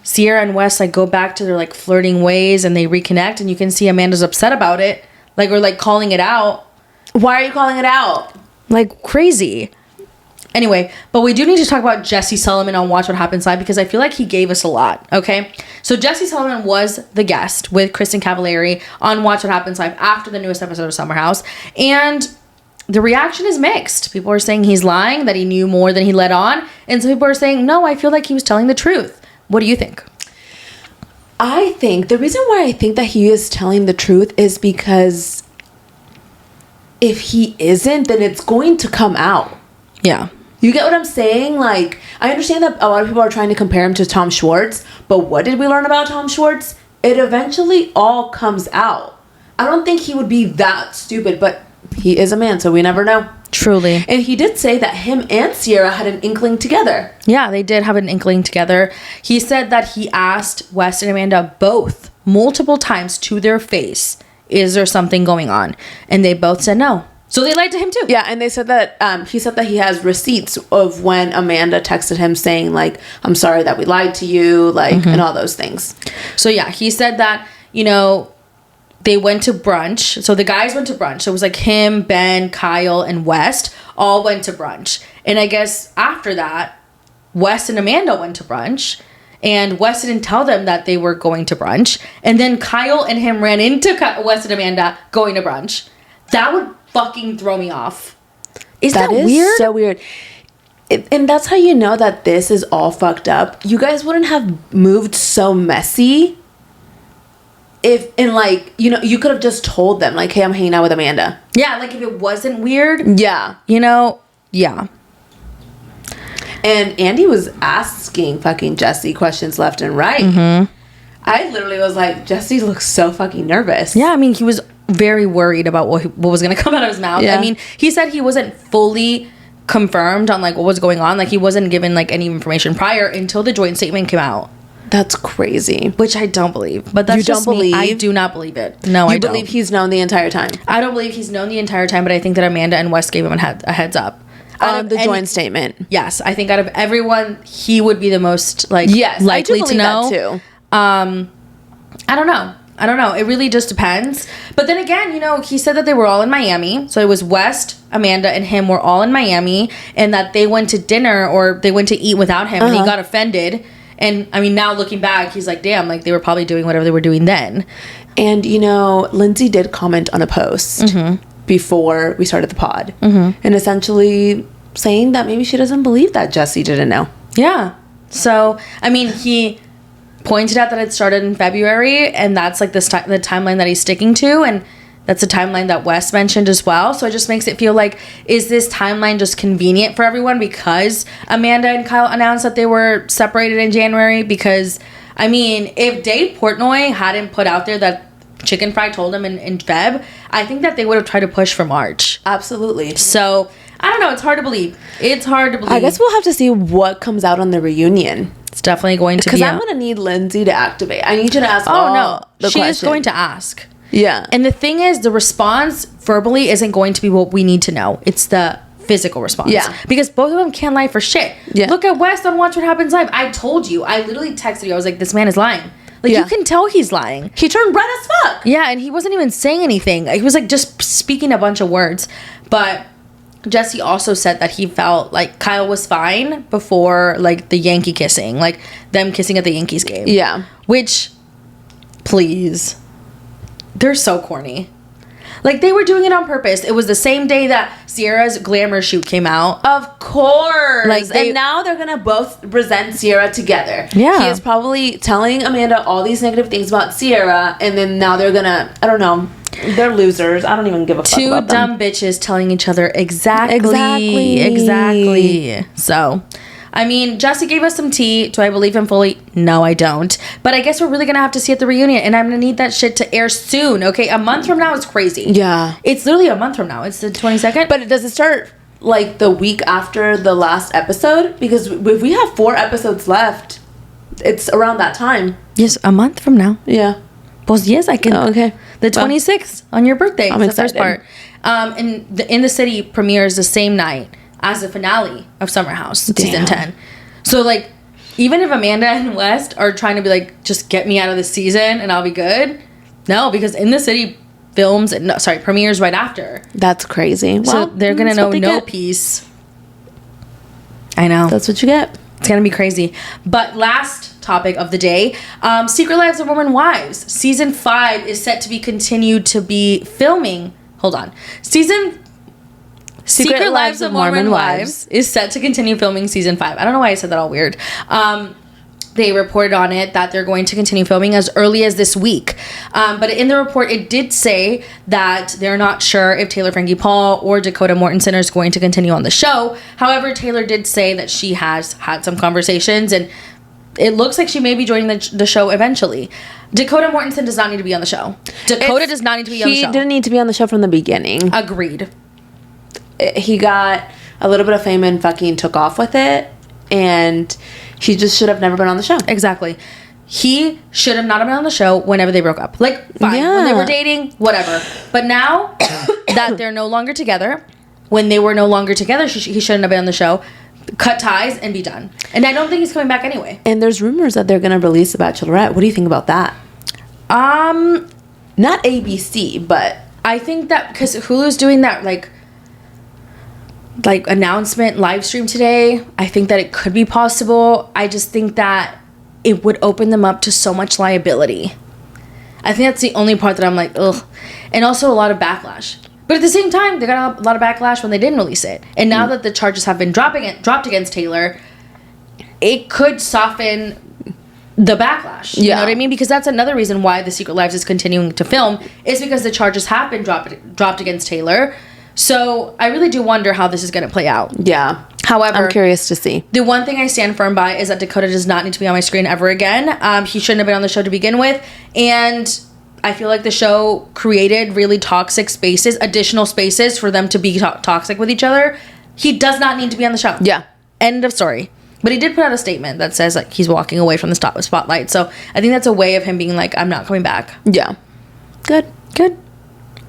Sierra and Wes like go back to their like flirting ways and they reconnect, and you can see Amanda's upset about it. Like, or like calling it out. Why are you calling it out? Like crazy. Anyway, but we do need to talk about Jesse Solomon on Watch What Happens Live because I feel like he gave us a lot, okay? So Jesse Solomon was the guest with Kristen Cavallari on Watch What Happens Live after the newest episode of Summer House, and the reaction is mixed. People are saying he's lying, that he knew more than he let on, and some people are saying, no, I feel like he was telling the truth. What do you think? I think the reason why I think that he is telling the truth is because if he isn't, then it's going to come out. Yeah. You get what I'm saying? Like, I understand that a lot of people are trying to compare him to Tom Schwartz, but what did we learn about Tom Schwartz? It eventually all comes out. I don't think he would be that stupid, but he is a man, so we never know. Truly. And he did say that him and Sierra had an inkling together. Yeah, they did have an inkling together. He said that he asked Wes and Amanda both multiple times to their face, is there something going on? And they both said no. So they lied to him too. Yeah, and they said that he said that he has receipts of when Amanda texted him saying like, I'm sorry that we lied to you, like, and all those things. So yeah, he said that, you know, they went to brunch. So the guys went to brunch. So it was like him, Ben, Kyle, and West all went to brunch. And I guess after that, West and Amanda went to brunch. And West didn't tell them that they were going to brunch. And then Kyle and him ran into West and Amanda going to brunch. That would fucking throw me off. Is that weird? So weird. And that's how you know that this is all fucked up. You guys wouldn't have moved so messy if, and like, you know, you could have just told them like, hey, I'm hanging out with Amanda. Yeah, like if it wasn't weird. Yeah. You know? Yeah. And Andy was asking fucking Jesse questions left and right. Mm-hmm. I literally was like, Jesse looks so fucking nervous. Yeah, I mean, he was very worried about what was going to come out of his mouth. Yeah. I mean, he said he wasn't fully confirmed on like what was going on. Like he wasn't given like any information prior until the joint statement came out. That's crazy. Which I don't believe. But that's you just don't believe? Me. I do not believe it. No, I don't. You believe he's known the entire time? I don't believe he's known the entire time, but I think that Amanda and West gave him a heads up. On the joint statement. Yes. I think out of everyone, he would be the most like likely to know. That too. I don't know. It really just depends. But then again, you know, he said that they were all in Miami. So it was West, Amanda, and him were all in Miami. And that they went to dinner or they went to eat without him. And he got offended. And, I mean, now looking back, he's like, damn, like, they were probably doing whatever they were doing then. And, you know, Lindsay did comment on a post before we started the pod. And essentially saying that maybe she doesn't believe that Jesse didn't know. Yeah. So, I mean, he pointed out that it started in February. And that's, like, the timeline that he's sticking to. And that's a timeline that Wes mentioned as well. So it just makes it feel like, is this timeline just convenient for everyone because Amanda and Kyle announced that they were separated in January? Because, I mean, if Dave Portnoy hadn't put out there that Chicken Fry told him in Feb, I think that they would have tried to push for March. Absolutely. So, I don't know. It's hard to believe. It's hard to believe. I guess we'll have to see what comes out on the reunion. It's definitely going to be. Because I'm going to need Lindsay to activate. I need you to ask all the she questions. is going to ask. Yeah. And the thing is, the response verbally isn't going to be what we need to know. It's the physical response. Yeah. Because both of them can't lie for shit. Yeah. Look at West on Watch What Happens Live. I told you. I literally texted you. I was like, this man is lying. Like, you can tell he's lying. He turned red as fuck. Yeah, and he wasn't even saying anything. He was like just speaking a bunch of words. But Jesse also said that he felt like Kyle was fine before like the Yankee kissing, like them kissing at the Yankees game. Yeah. Which, please, they're so corny. Like, they were doing it on purpose. It was the same day that Sierra's glamour shoot came out. Of course. Like, and now they're going to both present Sierra together. Yeah. He is probably telling Amanda all these negative things about Sierra, and then now they're going to, I don't know, they're losers. I don't even give a fuck about them. Two dumb bitches telling each other exactly. So, I mean, Jesse gave us some tea. Do I believe him fully? No, I don't. But I guess we're really going to have to see at the reunion. And I'm going to need that shit to air soon, okay? A month from now is crazy. Yeah. It's literally a month from now. It's the 22nd. But does it start, like, the week after the last episode? Because if we have 4 episodes left, it's around that time. Yes, a month from now. Yeah. Well, yes, I can. Oh, okay. The 26th on your birthday. I'm is the first excited. part. In the City premieres the same night as the finale of Summer House season 10. So like, even if Amanda and West are trying to be like, just get me out of the season and I'll be good. No, because In the City premieres right after. That's crazy. So Well, they're gonna know no peace. I know. That's what you get. It's gonna be crazy. But last topic of the day, Secret Lives of Mormon Wives. Season 5 is set to be continued to be filming. Hold on. Secret Lives of Mormon Wives is set to continue filming season 5. I don't know why I said that all weird. They reported on it that they're going to continue filming as early as this week. But in the report, it did say that they're not sure if Taylor Frankie Paul or Dakota Mortensen is going to continue on the show. However, Taylor did say that she has had some conversations and it looks like she may be joining the show eventually. Dakota Mortensen does not need to be on the show. Dakota does not need to be on the show. He didn't need to be on the show from the beginning. Agreed. He got a little bit of fame and fucking took off with it, and he just should have never been on the show. Exactly. He should have not been on the show whenever they broke up. Like, fine. Yeah. When they were dating, whatever. But now that they're no longer together, when they were no longer together, he shouldn't have been on the show. Cut ties and be done. And I don't think he's coming back anyway. And there's rumors that they're going to release The Bachelorette. What do you think about that? Not ABC, but I think that because Hulu's doing that, like announcement live stream today, I think that it could be possible. I just think that it would open them up to so much liability. I think that's the only part that I'm like, ugh. And also a lot of backlash. But at the same time, they got a lot of backlash when they didn't release it. And now that the charges have been dropped against Taylor, it could soften the backlash. You know what I mean? Because that's another reason why The Secret Lives is continuing to film, is because the charges have been dropped against Taylor. So I really do wonder how this is going to play out. Yeah. However, I'm curious to see. The one thing I stand firm by is that Dakota does not need to be on my screen ever again. He shouldn't have been on the show to begin with. And I feel like the show created really toxic spaces, additional spaces for them to be toxic with each other. He does not need to be on the show. Yeah. End of story. But he did put out a statement that says like he's walking away from the spotlight. So I think that's a way of him being like, I'm not coming back. Yeah. Good.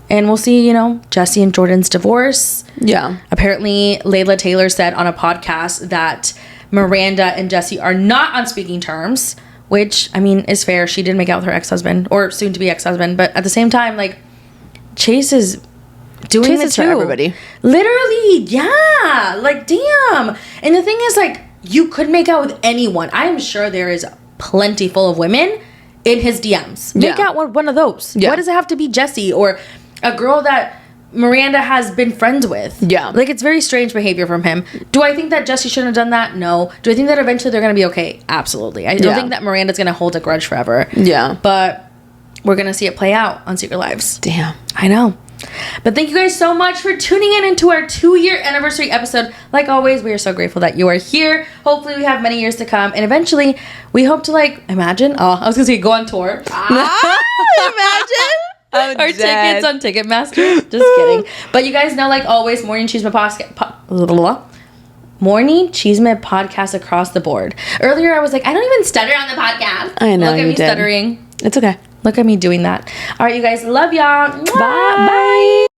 And we'll see, Jesse and Jordan's divorce. Yeah. Apparently, Layla Taylor said on a podcast that Miranda and Jesse are not on speaking terms, which, I mean, is fair. She did make out with her ex-husband, or soon-to-be ex-husband. But at the same time, like, Chase is doing this for everybody. Literally, yeah. Like, damn. And the thing is, like, you could make out with anyone. I am sure there is plenty full of women in his DMs. Make out one of those. Yeah. Why does it have to be Jesse or a girl that Miranda has been friends with? Yeah. Like, it's very strange behavior from him. Do I think that Jesse shouldn't have done that? No. Do I think that eventually they're going to be okay? Absolutely. I don't think that Miranda's going to hold a grudge forever. Yeah. But we're going to see it play out on Secret Lives. Damn. I know. But thank you guys so much for tuning in into our 2-year anniversary episode. Like always, we are so grateful that you are here. Hopefully we have many years to come, and eventually we hope to imagine. Oh, I was gonna say go on tour. Imagine. Our tickets on Ticketmaster. Just kidding. But you guys know, like always, Morning Chisme Morning Chisme podcast across the board. Earlier I was like, I don't even stutter on the podcast. I know. Look at me stuttering. It's okay. Look at me doing that. All right, you guys. Love y'all. Bye. Bye.